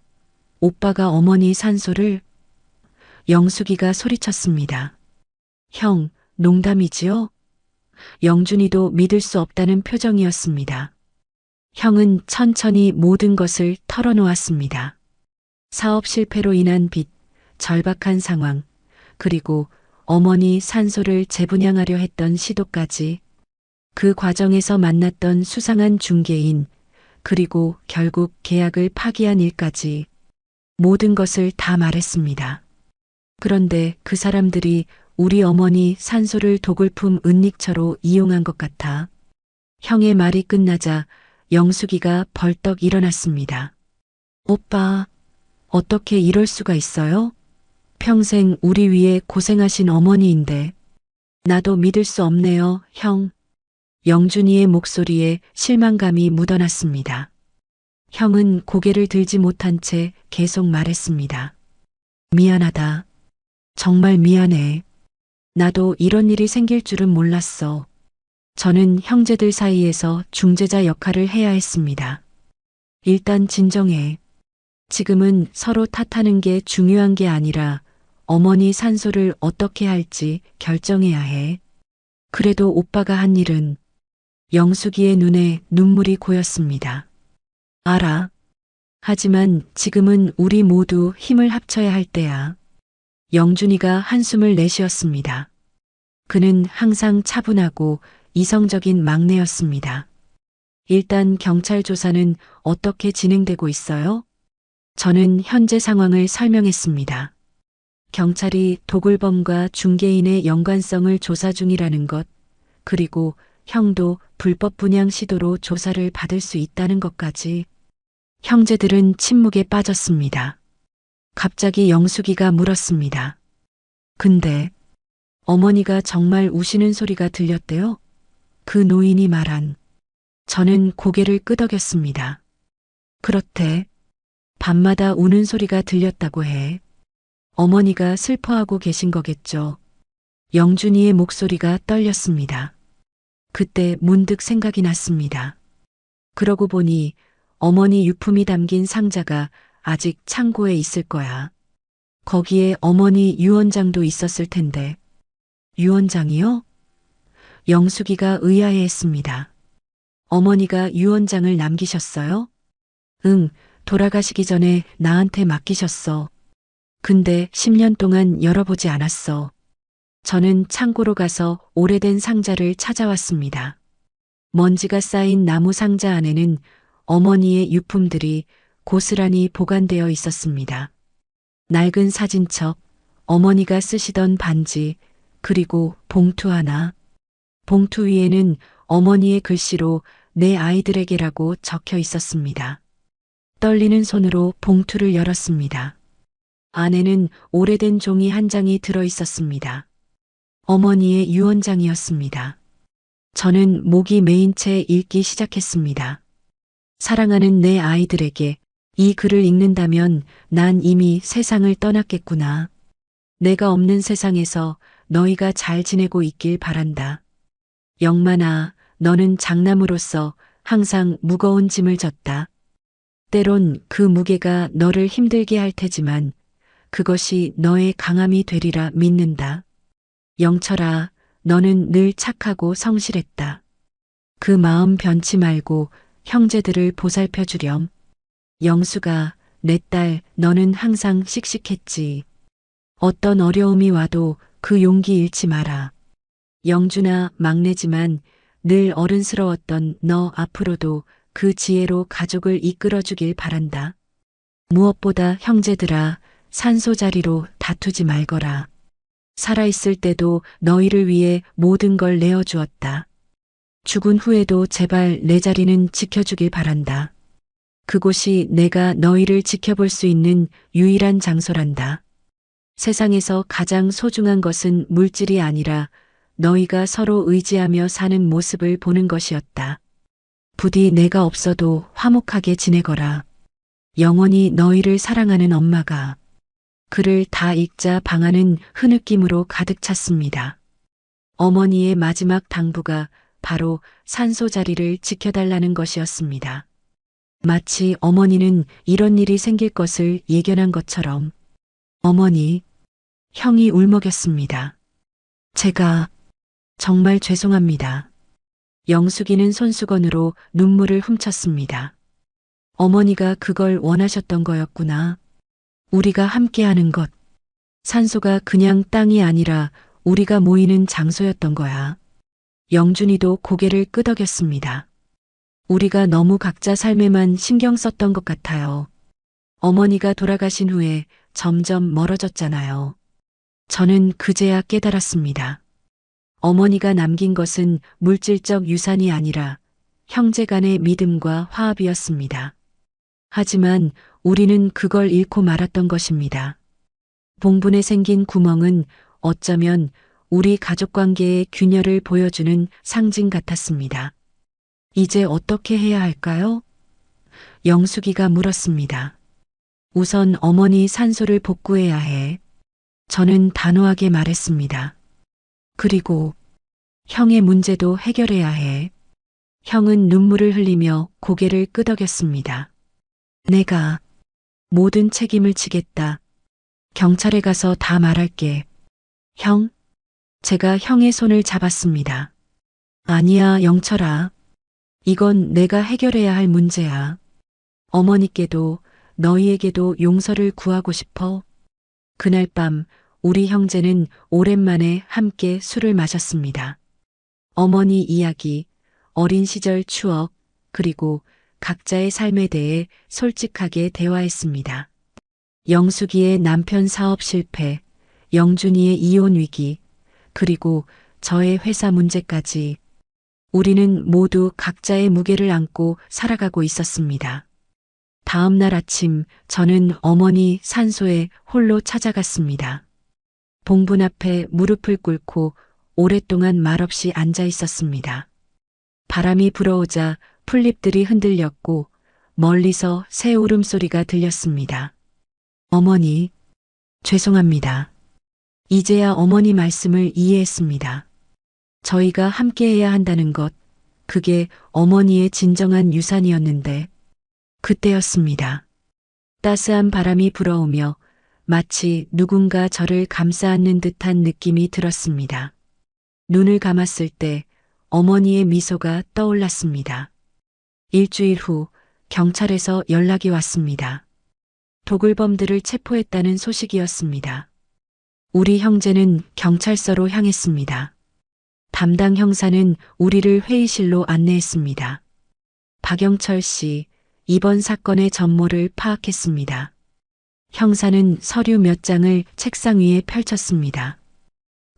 오빠가 어머니 산소를? 영숙이가 소리쳤습니다. 형, 농담이지요? 영준이도 믿을 수 없다는 표정이었습니다. 형은 천천히 모든 것을 털어놓았습니다. 사업 실패로 인한 빚, 절박한 상황, 그리고 어머니 산소를 재분양하려 했던 시도까지, 그 과정에서 만났던 수상한 중개인, 그리고 결국 계약을 파기한 일까지 모든 것을 다 말했습니다. 그런데 그 사람들이 우리 어머니 산소를 도굴품 은닉처로 이용한 것 같아. 형의 말이 끝나자 영숙이가 벌떡 일어났습니다. 오빠, 어떻게 이럴 수가 있어요? 평생 우리 위해 고생하신 어머니인데. 나도 믿을 수 없네요, 형. 영준이의 목소리에 실망감이 묻어났습니다. 형은 고개를 들지 못한 채 계속 말했습니다. 미안하다. 정말 미안해. 나도 이런 일이 생길 줄은 몰랐어. 저는 형제들 사이에서 중재자 역할을 해야 했습니다. 일단 진정해. 지금은 서로 탓하는 게 중요한 게 아니라 어머니 산소를 어떻게 할지 결정해야 해. 그래도 오빠가 한 일은. 영숙이의 눈에 눈물이 고였습니다. 알아. 하지만 지금은 우리 모두 힘을 합쳐야 할 때야. 영준이가 한숨을 내쉬었습니다. 그는 항상 차분하고 이성적인 막내였습니다. 일단 경찰 조사는 어떻게 진행되고 있어요? 저는 현재 상황을 설명했습니다. 경찰이 도굴범과 중개인의 연관성을 조사 중이라는 것, 그리고 형도 불법 분양 시도로 조사를 받을 수 있다는 것까지. 형제들은 침묵에 빠졌습니다. 갑자기 영숙이가 물었습니다. 근데 어머니가 정말 우시는 소리가 들렸대요? 그 노인이 말한. 저는 고개를 끄덕였습니다. 그렇대. 밤마다 우는 소리가 들렸다고 해. 어머니가 슬퍼하고 계신 거겠죠. 영준이의 목소리가 떨렸습니다. 그때 문득 생각이 났습니다. 그러고 보니 어머니 유품이 담긴 상자가 아직 창고에 있을 거야. 거기에 어머니 유언장도 있었을 텐데. 유언장이요? 영숙이가 의아해했습니다. 어머니가 유언장을 남기셨어요? 응, 돌아가시기 전에 나한테 맡기셨어. 근데 10년 동안 열어보지 않았어. 저는 창고로 가서 오래된 상자를 찾아왔습니다. 먼지가 쌓인 나무 상자 안에는 어머니의 유품들이 고스란히 보관되어 있었습니다. 낡은 사진첩, 어머니가 쓰시던 반지, 그리고 봉투 하나. 봉투 위에는 어머니의 글씨로 내 아이들에게라고 적혀 있었습니다. 떨리는 손으로 봉투를 열었습니다. 안에는 오래된 종이 한 장이 들어 있었습니다. 어머니의 유언장이었습니다. 저는 목이 메인 채 읽기 시작했습니다. 사랑하는 내 아이들에게 이 글을 읽는다면 난 이미 세상을 떠났겠구나. 내가 없는 세상에서 너희가 잘 지내고 있길 바란다. 영만아, 너는 장남으로서 항상 무거운 짐을 졌다. 때론 그 무게가 너를 힘들게 할 테지만 그것이 너의 강함이 되리라 믿는다. 영철아, 너는 늘 착하고 성실했다. 그 마음 변치 말고 형제들을 보살펴 주렴. 영수가, 내 딸, 너는 항상 씩씩했지. 어떤 어려움이 와도 그 용기 잃지 마라. 영준아, 막내지만 늘 어른스러웠던 너 앞으로도 그 지혜로 가족을 이끌어 주길 바란다. 무엇보다 형제들아, 산소자리로 다투지 말거라. 살아있을 때도 너희를 위해 모든 걸 내어주었다. 죽은 후에도 제발 내 자리는 지켜주길 바란다. 그곳이 내가 너희를 지켜볼 수 있는 유일한 장소란다. 세상에서 가장 소중한 것은 물질이 아니라 너희가 서로 의지하며 사는 모습을 보는 것이었다. 부디 내가 없어도 화목하게 지내거라. 영원히 너희를 사랑하는 엄마가. 글을 다 읽자 방 안은 흐느낌으로 가득 찼습니다. 어머니의 마지막 당부가 바로 산소 자리를 지켜달라는 것이었습니다. 마치 어머니는 이런 일이 생길 것을 예견한 것처럼. 어머니, 형이 울먹였습니다. 제가 정말 죄송합니다. 영숙이는 손수건으로 눈물을 훔쳤습니다. 어머니가 그걸 원하셨던 거였구나. 우리가 함께하는 것. 산소가 그냥 땅이 아니라 우리가 모이는 장소였던 거야. 영준이도 고개를 끄덕였습니다. 우리가 너무 각자 삶에만 신경 썼던 것 같아요. 어머니가 돌아가신 후에 점점 멀어졌잖아요. 저는 그제야 깨달았습니다. 어머니가 남긴 것은 물질적 유산이 아니라 형제 간의 믿음과 화합이었습니다. 하지만 우리는 그걸 잃고 말았던 것입니다. 봉분에 생긴 구멍은 어쩌면 우리 가족 관계의 균열을 보여주는 상징 같았습니다. 이제 어떻게 해야 할까요? 영숙이가 물었습니다. 우선 어머니 산소를 복구해야 해. 저는 단호하게 말했습니다. 그리고 형의 문제도 해결해야 해. 형은 눈물을 흘리며 고개를 끄덕였습니다. 내가 모든 책임을 지겠다. 경찰에 가서 다 말할게. 형? 제가 형의 손을 잡았습니다. 아니야, 영철아. 이건 내가 해결해야 할 문제야. 어머니께도 너희에게도 용서를 구하고 싶어. 그날 밤 우리 형제는 오랜만에 함께 술을 마셨습니다. 어머니 이야기, 어린 시절 추억, 그리고 각자의 삶에 대해 솔직하게 대화했습니다. 영숙이의 남편 사업 실패, 영준이의 이혼 위기, 그리고 저의 회사 문제까지 우리는 모두 각자의 무게를 안고 살아가고 있었습니다. 다음 날 아침 저는 어머니 산소에 홀로 찾아갔습니다. 봉분 앞에 무릎을 꿇고 오랫동안 말없이 앉아 있었습니다. 바람이 불어오자 풀잎들이 흔들렸고 멀리서 새 울음소리가 들렸습니다. 어머니, 죄송합니다. 이제야 어머니 말씀을 이해했습니다. 저희가 함께해야 한다는 것, 그게 어머니의 진정한 유산이었는데, 그때였습니다. 따스한 바람이 불어오며 마치 누군가 저를 감싸 안는 듯한 느낌이 들었습니다. 눈을 감았을 때 어머니의 미소가 떠올랐습니다. 일주일 후 경찰에서 연락이 왔습니다. 도굴범들을 체포했다는 소식이었습니다. 우리 형제는 경찰서로 향했습니다. 담당 형사는 우리를 회의실로 안내했습니다. 박영철 씨, 이번 사건의 전모를 파악했습니다. 형사는 서류 몇 장을 책상 위에 펼쳤습니다.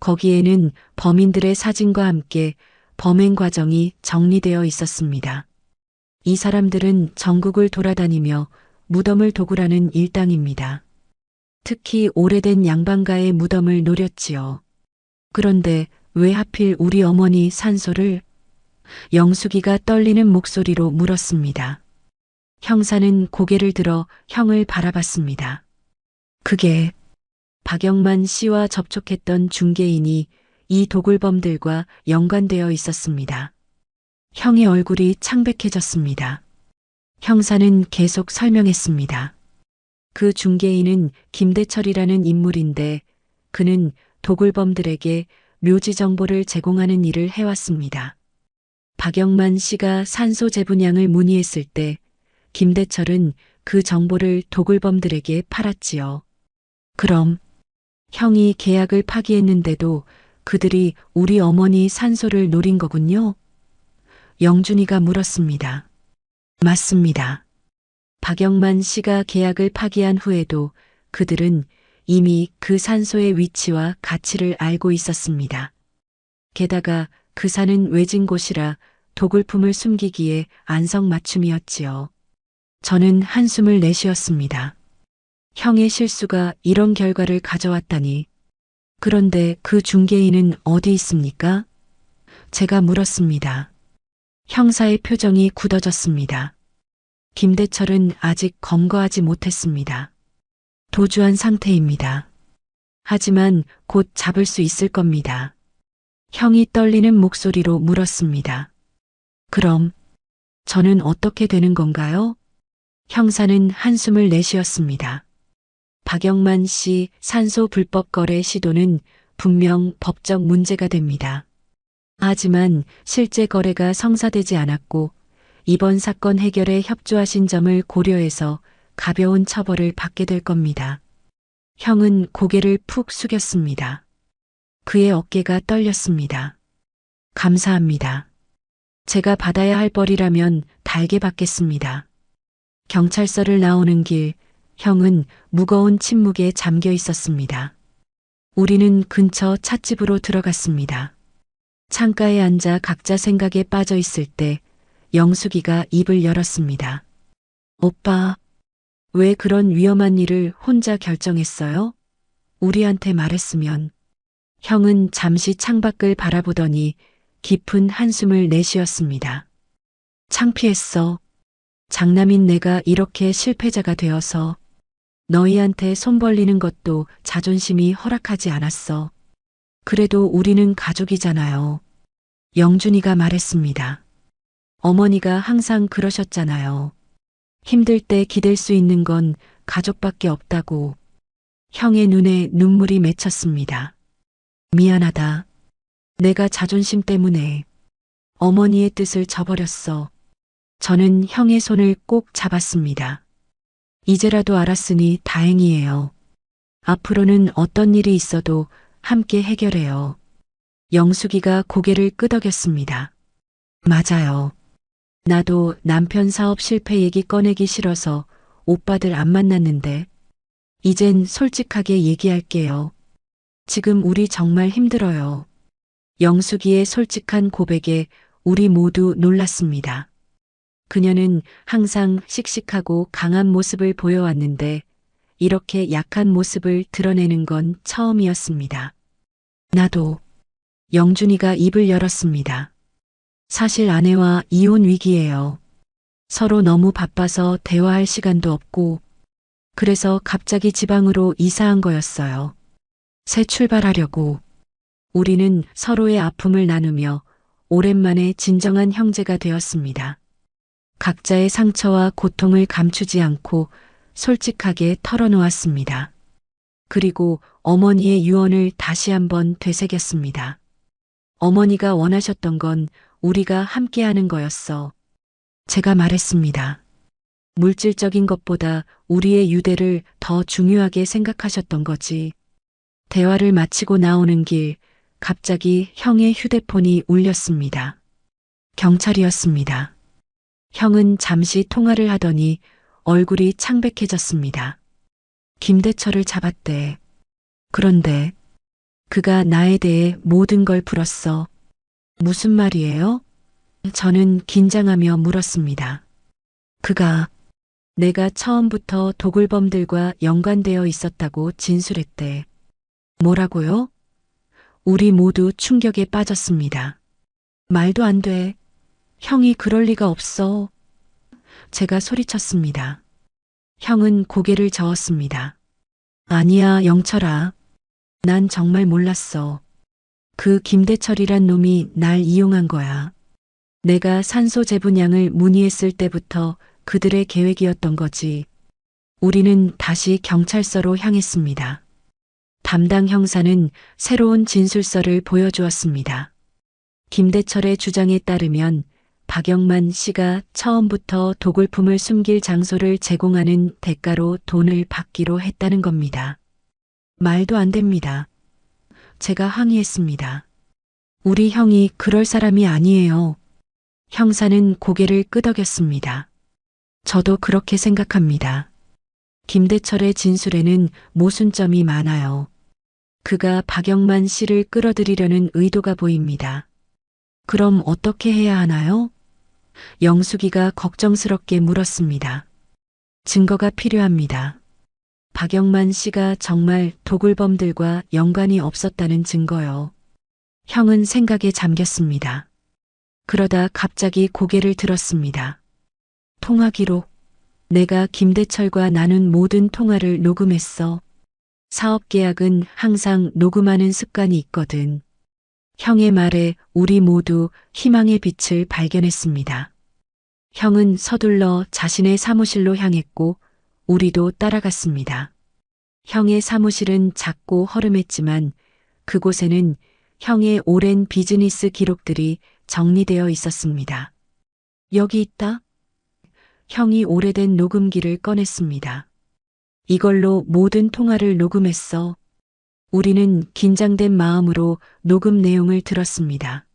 거기에는 범인들의 사진과 함께 범행 과정이 정리되어 있었습니다. 이 사람들은 전국을 돌아다니며 무덤을 도굴하는 일당입니다. 특히 오래된 양반가의 무덤을 노렸지요. 그런데 왜 하필 우리 어머니 산소를? 영숙이가 떨리는 목소리로 물었습니다. 형사는 고개를 들어 형을 바라봤습니다. 그게 박영만 씨와 접촉했던 중개인이 이 도굴범들과 연관되어 있었습니다. 형의 얼굴이 창백해졌습니다. 형사는 계속 설명했습니다. 그 중개인은 김대철이라는 인물인데 그는 도굴범들에게 묘지 정보를 제공하는 일을 해왔습니다. 박영만 씨가 산소 재분양을 문의했을 때 김대철은 그 정보를 도굴범들에게 팔았지요. 그럼 형이 계약을 파기했는데도 그들이 우리 어머니 산소를 노린 거군요? 영준이가 물었습니다. 맞습니다. 박영만 씨가 계약을 파기한 후에도 그들은 이미 그 산소의 위치와 가치를 알고 있었습니다. 게다가 그 산은 외진 곳이라 도굴품을 숨기기에 안성맞춤이었지요. 저는 한숨을 내쉬었습니다. 형의 실수가 이런 결과를 가져왔다니. 그런데 그 중개인은 어디 있습니까? 제가 물었습니다. 형사의 표정이 굳어졌습니다. 김대철은 아직 검거하지 못했습니다. 도주한 상태입니다. 하지만 곧 잡을 수 있을 겁니다. 형이 떨리는 목소리로 물었습니다. 그럼 저는 어떻게 되는 건가요? 형사는 한숨을 내쉬었습니다. 박영만 씨 산소 불법 거래 시도는 분명 법적 문제가 됩니다. 하지만 실제 거래가 성사되지 않았고 이번 사건 해결에 협조하신 점을 고려해서 가벼운 처벌을 받게 될 겁니다. 형은 고개를 푹 숙였습니다. 그의 어깨가 떨렸습니다. 감사합니다. 제가 받아야 할 벌이라면 달게 받겠습니다. 경찰서를 나오는 길, 형은 무거운 침묵에 잠겨 있었습니다. 우리는 근처 찻집으로 들어갔습니다. 창가에 앉아 각자 생각에 빠져 있을 때 영숙이가 입을 열었습니다. 오빠, 왜 그런 위험한 일을 혼자 결정했어요? 우리한테 말했으면. 형은 잠시 창밖을 바라보더니 깊은 한숨을 내쉬었습니다. 창피했어. 장남인 내가 이렇게 실패자가 되어서 너희한테 손 벌리는 것도 자존심이 허락하지 않았어. 그래도 우리는 가족이잖아요. 영준이가 말했습니다. 어머니가 항상 그러셨잖아요. 힘들 때 기댈 수 있는 건 가족밖에 없다고. 형의 눈에 눈물이 맺혔습니다. 미안하다. 내가 자존심 때문에 어머니의 뜻을 저버렸어. 저는 형의 손을 꼭 잡았습니다. 이제라도 알았으니 다행이에요. 앞으로는 어떤 일이 있어도 함께 해결해요. 영숙이가 고개를 끄덕였습니다. 맞아요. 나도 남편 사업 실패 얘기 꺼내기 싫어서 오빠들 안 만났는데 이젠 솔직하게 얘기할게요. 지금 우리 정말 힘들어요. 영숙이의 솔직한 고백에 우리 모두 놀랐습니다. 그녀는 항상 씩씩하고 강한 모습을 보여왔는데 이렇게 약한 모습을 드러내는 건 처음이었습니다. 나도. 영준이가 입을 열었습니다. 사실 아내와 이혼 위기예요. 서로 너무 바빠서 대화할 시간도 없고 그래서 갑자기 지방으로 이사한 거였어요. 새 출발하려고. 우리는 서로의 아픔을 나누며 오랜만에 진정한 형제가 되었습니다. 각자의 상처와 고통을 감추지 않고 솔직하게 털어놓았습니다. 그리고 어머니의 유언을 다시 한번 되새겼습니다. 어머니가 원하셨던 건 우리가 함께하는 거였어. 제가 말했습니다. 물질적인 것보다 우리의 유대를 더 중요하게 생각하셨던 거지. 대화를 마치고 나오는 길, 갑자기 형의 휴대폰이 울렸습니다. 경찰이었습니다. 형은 잠시 통화를 하더니 얼굴이 창백해졌습니다. 김대철을 잡았대. 그런데 그가 나에 대해 모든 걸 풀었어. 무슨 말이에요? 저는 긴장하며 물었습니다. 그가 내가 처음부터 도굴범들과 연관되어 있었다고 진술했대. 뭐라고요? 우리 모두 충격에 빠졌습니다. 말도 안 돼. 형이 그럴 리가 없어. 제가 소리쳤습니다. 형은 고개를 저었습니다. 아니야, 영철아. 난 정말 몰랐어. 그 김대철이란 놈이 날 이용한 거야. 내가 산소 재분양을 문의했을 때부터 그들의 계획이었던 거지. 우리는 다시 경찰서로 향했습니다. 담당 형사는 새로운 진술서를 보여주었습니다. 김대철의 주장에 따르면 박영만 씨가 처음부터 도굴품을 숨길 장소를 제공하는 대가로 돈을 받기로 했다는 겁니다. 말도 안 됩니다. 제가 항의했습니다. 우리 형이 그럴 사람이 아니에요. 형사는 고개를 끄덕였습니다. 저도 그렇게 생각합니다. 김대철의 진술에는 모순점이 많아요. 그가 박영만 씨를 끌어들이려는 의도가 보입니다. 그럼 어떻게 해야 하나요? 영숙이가 걱정스럽게 물었습니다. 증거가 필요합니다. 박영만 씨가 정말 도굴범들과 연관이 없었다는 증거요. 형은 생각에 잠겼습니다. 그러다 갑자기 고개를 들었습니다. 통화 기록. 내가 김대철과 나눈 모든 통화를 녹음했어. 사업 계약은 항상 녹음하는 습관이 있거든. 형의 말에 우리 모두 희망의 빛을 발견했습니다. 형은 서둘러 자신의 사무실로 향했고 우리도 따라갔습니다. 형의 사무실은 작고 허름했지만 그곳에는 형의 오랜 비즈니스 기록들이 정리되어 있었습니다. 여기 있다. 형이 오래된 녹음기를 꺼냈습니다. 이걸로 모든 통화를 녹음했어. 우리는 긴장된 마음으로 녹음 내용을 들었습니다.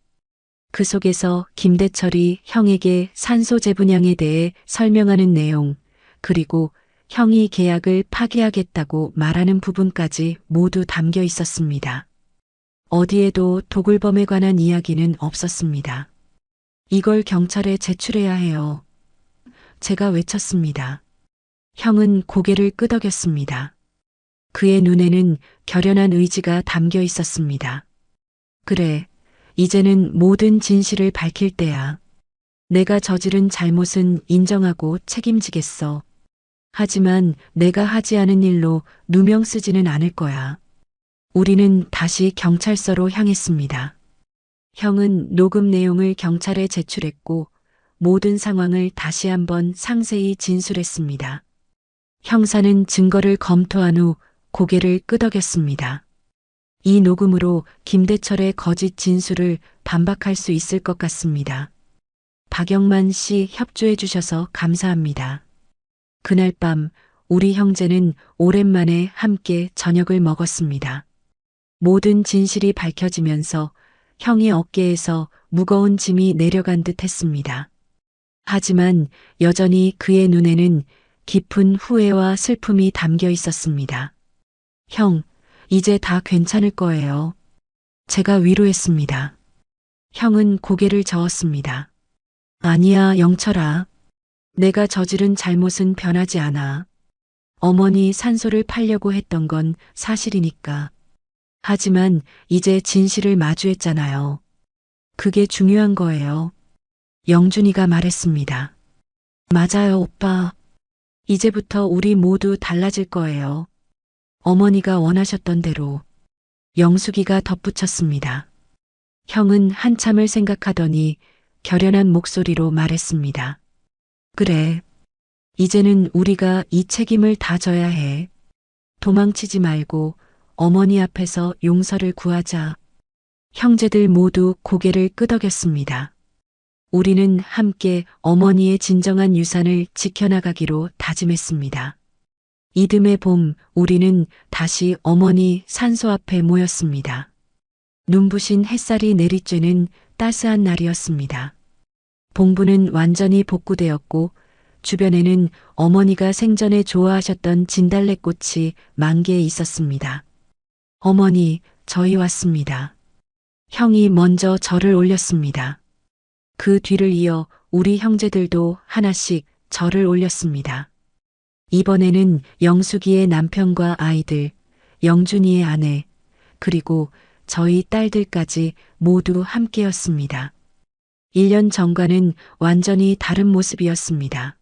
그 속에서 김대철이 형에게 산소 재분양에 대해 설명하는 내용, 그리고 형이 계약을 파기하겠다고 말하는 부분까지 모두 담겨 있었습니다. 어디에도 도굴범에 관한 이야기는 없었습니다. 이걸 경찰에 제출해야 해요. 제가 외쳤습니다. 형은 고개를 끄덕였습니다. 그의 눈에는 결연한 의지가 담겨 있었습니다. 그래, 이제는 모든 진실을 밝힐 때야. 내가 저지른 잘못은 인정하고 책임지겠어. 하지만 내가 하지 않은 일로 누명 쓰지는 않을 거야. 우리는 다시 경찰서로 향했습니다. 형은 녹음 내용을 경찰에 제출했고 모든 상황을 다시 한번 상세히 진술했습니다. 형사는 증거를 검토한 후 고개를 끄덕였습니다. 이 녹음으로 김대철의 거짓 진술을 반박할 수 있을 것 같습니다. 박영만 씨 협조해 주셔서 감사합니다. 그날 밤 우리 형제는 오랜만에 함께 저녁을 먹었습니다. 모든 진실이 밝혀지면서 형의 어깨에서 무거운 짐이 내려간 듯 했습니다. 하지만 여전히 그의 눈에는 깊은 후회와 슬픔이 담겨 있었습니다. 형, 이제 다 괜찮을 거예요. 제가 위로했습니다. 형은 고개를 저었습니다. 아니야, 영철아. 내가 저지른 잘못은 변하지 않아. 어머니 산소를 팔려고 했던 건 사실이니까. 하지만 이제 진실을 마주했잖아요. 그게 중요한 거예요. 영준이가 말했습니다. 맞아요, 오빠. 이제부터 우리 모두 달라질 거예요. 어머니가 원하셨던 대로. 영숙이가 덧붙였습니다. 형은 한참을 생각하더니 결연한 목소리로 말했습니다. 그래. 이제는 우리가 이 책임을 다 져야 해. 도망치지 말고 어머니 앞에서 용서를 구하자. 형제들 모두 고개를 끄덕였습니다. 우리는 함께 어머니의 진정한 유산을 지켜나가기로 다짐했습니다. 이듬해 봄 우리는 다시 어머니 산소 앞에 모였습니다. 눈부신 햇살이 내리쬐는 따스한 날이었습니다. 봉부는 완전히 복구되었고 주변에는 어머니가 생전에 좋아하셨던 진달래꽃이 만개해 있었습니다. 어머니, 저희 왔습니다. 형이 먼저 절을 올렸습니다. 그 뒤를 이어 우리 형제들도 하나씩 절을 올렸습니다. 이번에는 영숙이의 남편과 아이들, 영준이의 아내, 그리고 저희 딸들까지 모두 함께였습니다. 1년 전과는 완전히 다른 모습이었습니다.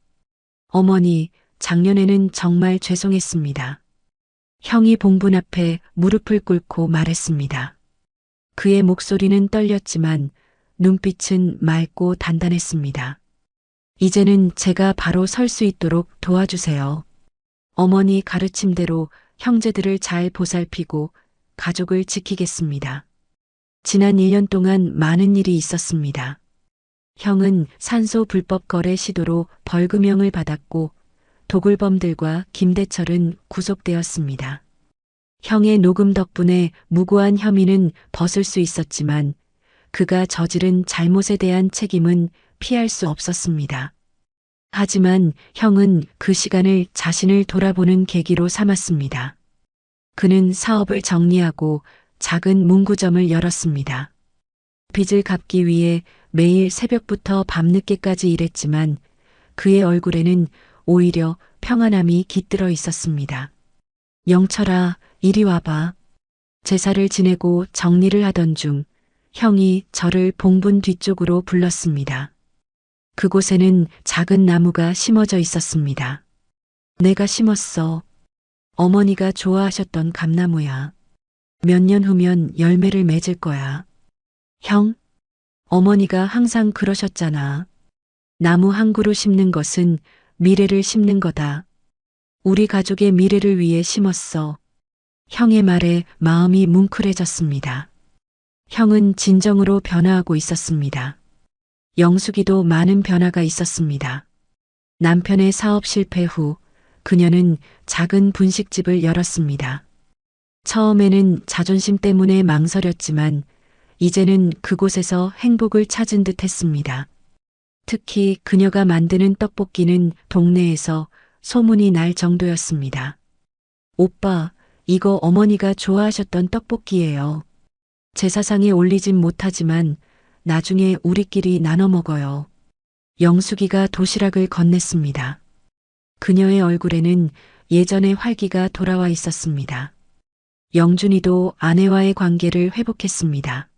어머니, 작년에는 정말 죄송했습니다. 형이 봉분 앞에 무릎을 꿇고 말했습니다. 그의 목소리는 떨렸지만 눈빛은 맑고 단단했습니다. 이제는 제가 바로 설 수 있도록 도와주세요. 어머니 가르침대로 형제들을 잘 보살피고 가족을 지키겠습니다. 지난 1년 동안 많은 일이 있었습니다. 형은 산소 불법 거래 시도로 벌금형을 받았고 도굴범들과 김대철은 구속되었습니다. 형의 녹음 덕분에 무고한 혐의는 벗을 수 있었지만 그가 저지른 잘못에 대한 책임은 피할 수 없었습니다. 하지만 형은 그 시간을 자신을 돌아보는 계기로 삼았습니다. 그는 사업을 정리하고 작은 문구점을 열었습니다. 빚을 갚기 위해 매일 새벽부터 밤늦게까지 일했지만 그의 얼굴에는 오히려 평안함이 깃들어 있었습니다. 영철아, 이리 와봐. 제사를 지내고 정리를 하던 중 형이 저를 봉분 뒤쪽으로 불렀습니다. 그곳에는 작은 나무가 심어져 있었습니다. 내가 심었어. 어머니가 좋아하셨던 감나무야. 몇 년 후면 열매를 맺을 거야. 형, 어머니가 항상 그러셨잖아. 나무 한 그루 심는 것은 미래를 심는 거다. 우리 가족의 미래를 위해 심었어. 형의 말에 마음이 뭉클해졌습니다. 형은 진정으로 변화하고 있었습니다. 영숙이도 많은 변화가 있었습니다. 남편의 사업 실패 후 그녀는 작은 분식집을 열었습니다. 처음에는 자존심 때문에 망설였지만 이제는 그곳에서 행복을 찾은 듯 했습니다. 특히 그녀가 만드는 떡볶이는 동네에서 소문이 날 정도였습니다. 오빠, 이거 어머니가 좋아하셨던 떡볶이예요. 제사상에 올리진 못하지만 나중에 우리끼리 나눠 먹어요. 영숙이가 도시락을 건넸습니다. 그녀의 얼굴에는 예전의 활기가 돌아와 있었습니다. 영준이도 아내와의 관계를 회복했습니다.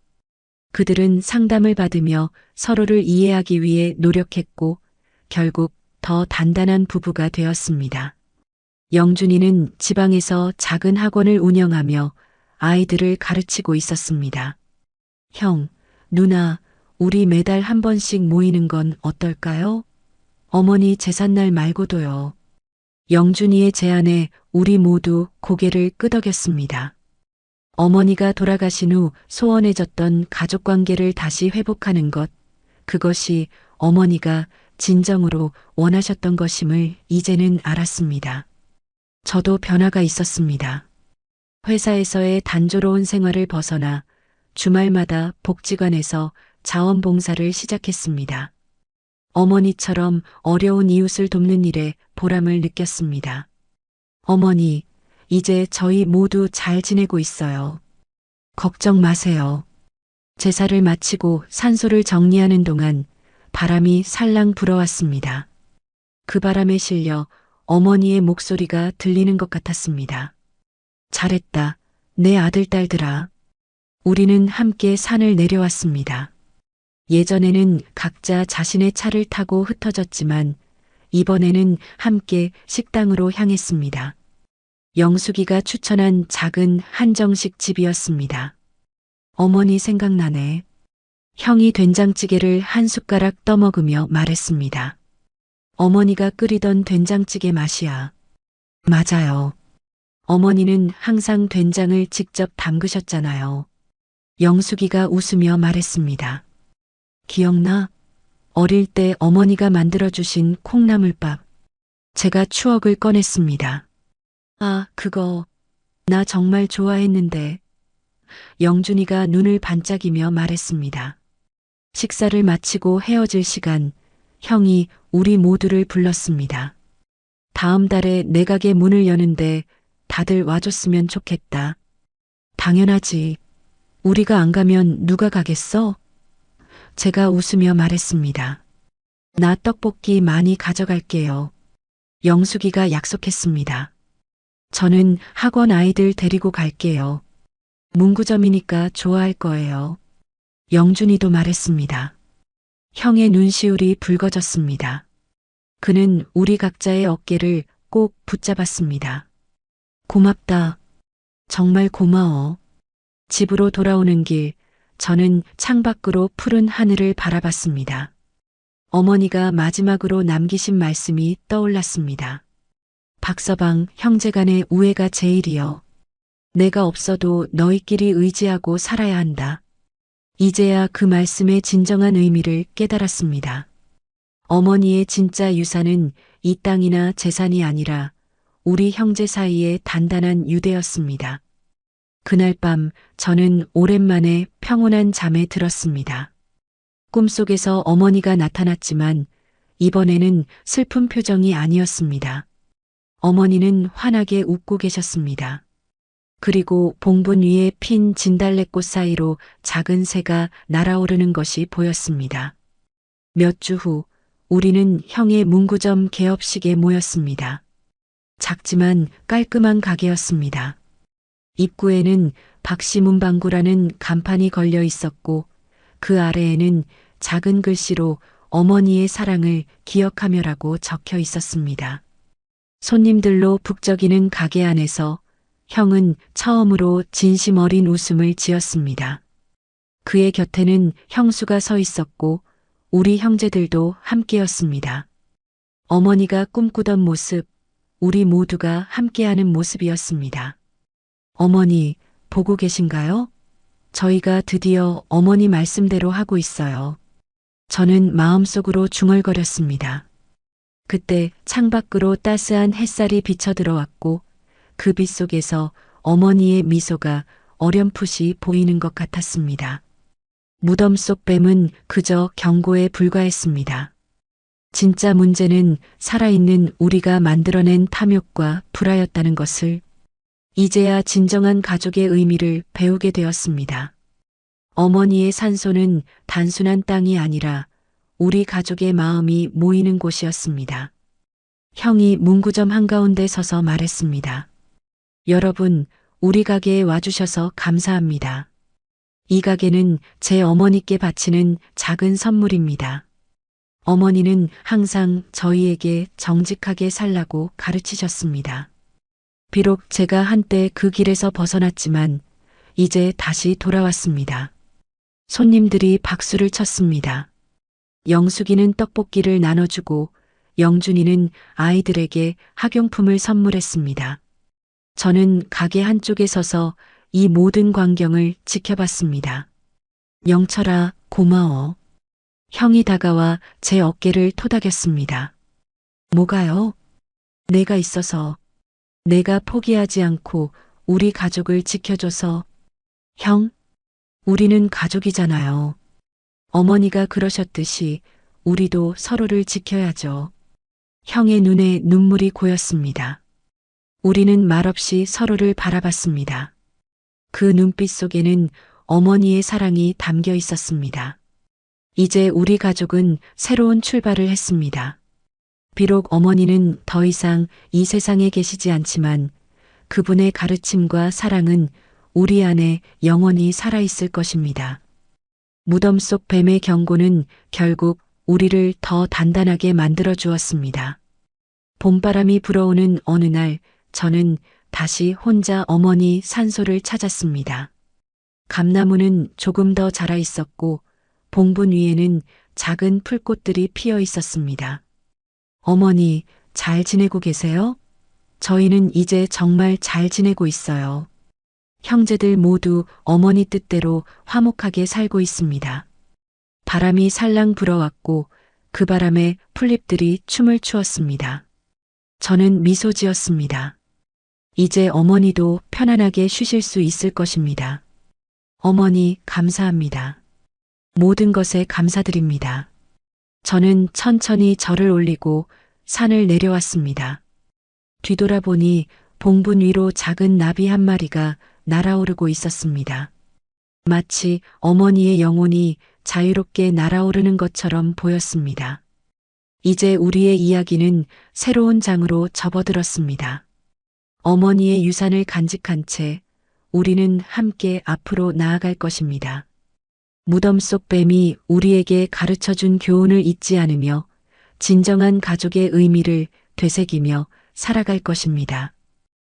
그들은 상담을 받으며 서로를 이해하기 위해 노력했고 결국 더 단단한 부부가 되었습니다. 영준이는 지방에서 작은 학원을 운영하며 아이들을 가르치고 있었습니다. 형, 누나, 우리 매달 한 번씩 모이는 건 어떨까요? 어머니 제삿날 말고도요. 영준이의 제안에 우리 모두 고개를 끄덕였습니다. 어머니가 돌아가신 후 소원해졌던 가족관계를 다시 회복하는 것, 그것이 어머니가 진정으로 원하셨던 것임을 이제는 알았습니다. 저도 변화가 있었습니다. 회사에서의 단조로운 생활을 벗어나 주말마다 복지관에서 자원봉사를 시작했습니다. 어머니처럼 어려운 이웃을 돕는 일에 보람을 느꼈습니다. 어머니, 이제 저희 모두 잘 지내고 있어요. 걱정 마세요. 제사를 마치고 산소를 정리하는 동안 바람이 살랑 불어왔습니다. 그 바람에 실려 어머니의 목소리가 들리는 것 같았습니다. 잘했다, 내 아들 딸들아. 우리는 함께 산을 내려왔습니다. 예전에는 각자 자신의 차를 타고 흩어졌지만 이번에는 함께 식당으로 향했습니다. 영숙이가 추천한 작은 한정식 집이었습니다. 어머니 생각나네. 형이 된장찌개를 한 숟가락 떠먹으며 말했습니다. 어머니가 끓이던 된장찌개 맛이야. 맞아요. 어머니는 항상 된장을 직접 담그셨잖아요. 영숙이가 웃으며 말했습니다. 기억나? 어릴 때 어머니가 만들어주신 콩나물밥. 제가 추억을 꺼냈습니다. 아, 그거. 나 정말 좋아했는데. 영준이가 눈을 반짝이며 말했습니다. 식사를 마치고 헤어질 시간, 형이 우리 모두를 불렀습니다. 다음 달에 내 가게 문을 여는데 다들 와줬으면 좋겠다. 당연하지. 우리가 안 가면 누가 가겠어? 제가 웃으며 말했습니다. 나 떡볶이 많이 가져갈게요. 영숙이가 약속했습니다. 저는 학원 아이들 데리고 갈게요. 문구점이니까 좋아할 거예요. 영준이도 말했습니다. 형의 눈시울이 붉어졌습니다. 그는 우리 각자의 어깨를 꼭 붙잡았습니다. 고맙다. 정말 고마워. 집으로 돌아오는 길, 저는 창밖으로 푸른 하늘을 바라봤습니다. 어머니가 마지막으로 남기신 말씀이 떠올랐습니다. 박서방, 형제간의 우애가 제일이여. 내가 없어도 너희끼리 의지하고 살아야 한다. 이제야 그 말씀의 진정한 의미를 깨달았습니다. 어머니의 진짜 유산은 이 땅이나 재산이 아니라 우리 형제 사이의 단단한 유대였습니다. 그날 밤 저는 오랜만에 평온한 잠에 들었습니다. 꿈속에서 어머니가 나타났지만 이번에는 슬픈 표정이 아니었습니다. 어머니는 환하게 웃고 계셨습니다. 그리고 봉분 위에 핀 진달래꽃 사이로 작은 새가 날아오르는 것이 보였습니다. 몇 주 후 우리는 형의 문구점 개업식에 모였습니다. 작지만 깔끔한 가게였습니다. 입구에는 박씨 문방구라는 간판이 걸려 있었고 그 아래에는 작은 글씨로 어머니의 사랑을 기억하며라고 적혀 있었습니다. 손님들로 북적이는 가게 안에서 형은 처음으로 진심 어린 웃음을 지었습니다. 그의 곁에는 형수가 서 있었고 우리 형제들도 함께였습니다. 어머니가 꿈꾸던 모습, 우리 모두가 함께하는 모습이었습니다. 어머니, 보고 계신가요? 저희가 드디어 어머니 말씀대로 하고 있어요. 저는 마음속으로 중얼거렸습니다. 그때 창밖으로 따스한 햇살이 비쳐 들어왔고 그 빛 속에서 어머니의 미소가 어렴풋이 보이는 것 같았습니다. 무덤 속 뱀은 그저 경고에 불과했습니다. 진짜 문제는 살아있는 우리가 만들어낸 탐욕과 불화였다는 것을 이제야 진정한 가족의 의미를 배우게 되었습니다. 어머니의 산소는 단순한 땅이 아니라 우리 가족의 마음이 모이는 곳이었습니다. 형이 문구점 한가운데 서서 말했습니다. 여러분, 우리 가게에 와주셔서 감사합니다. 이 가게는 제 어머니께 바치는 작은 선물입니다. 어머니는 항상 저희에게 정직하게 살라고 가르치셨습니다. 비록 제가 한때 그 길에서 벗어났지만 이제 다시 돌아왔습니다. 손님들이 박수를 쳤습니다. 영숙이는 떡볶이를 나눠주고 영준이는 아이들에게 학용품을 선물했습니다. 저는 가게 한쪽에 서서 이 모든 광경을 지켜봤습니다. 영철아, 고마워. 형이 다가와 제 어깨를 토닥였습니다. 뭐가요? 내가 있어서, 내가 포기하지 않고 우리 가족을 지켜줘서. 형, 우리는 가족이잖아요. 어머니가 그러셨듯이 우리도 서로를 지켜야죠. 형의 눈에 눈물이 고였습니다. 우리는 말없이 서로를 바라봤습니다. 그 눈빛 속에는 어머니의 사랑이 담겨 있었습니다. 이제 우리 가족은 새로운 출발을 했습니다. 비록 어머니는 더 이상 이 세상에 계시지 않지만 그분의 가르침과 사랑은 우리 안에 영원히 살아있을 것입니다. 무덤 속 뱀의 경고는 결국 우리를 더 단단하게 만들어 주었습니다. 봄바람이 불어오는 어느 날 저는 다시 혼자 어머니 산소를 찾았습니다. 감나무는 조금 더 자라 있었고 봉분 위에는 작은 풀꽃들이 피어 있었습니다. 어머니, 잘 지내고 계세요? 저희는 이제 정말 잘 지내고 있어요. 형제들 모두 어머니 뜻대로 화목하게 살고 있습니다. 바람이 살랑 불어왔고 그 바람에 풀잎들이 춤을 추었습니다. 저는 미소 지었습니다. 이제 어머니도 편안하게 쉬실 수 있을 것입니다. 어머니, 감사합니다. 모든 것에 감사드립니다. 저는 천천히 절을 올리고 산을 내려왔습니다. 뒤돌아보니 봉분 위로 작은 나비 한 마리가 날아오르고 있었습니다. 마치 어머니의 영혼이 자유롭게 날아오르는 것처럼 보였습니다. 이제 우리의 이야기는 새로운 장으로 접어들었습니다. 어머니의 유산을 간직한 채 우리는 함께 앞으로 나아갈 것입니다. 무덤 속 뱀이 우리에게 가르쳐 준 교훈을 잊지 않으며 진정한 가족의 의미를 되새기며 살아갈 것입니다.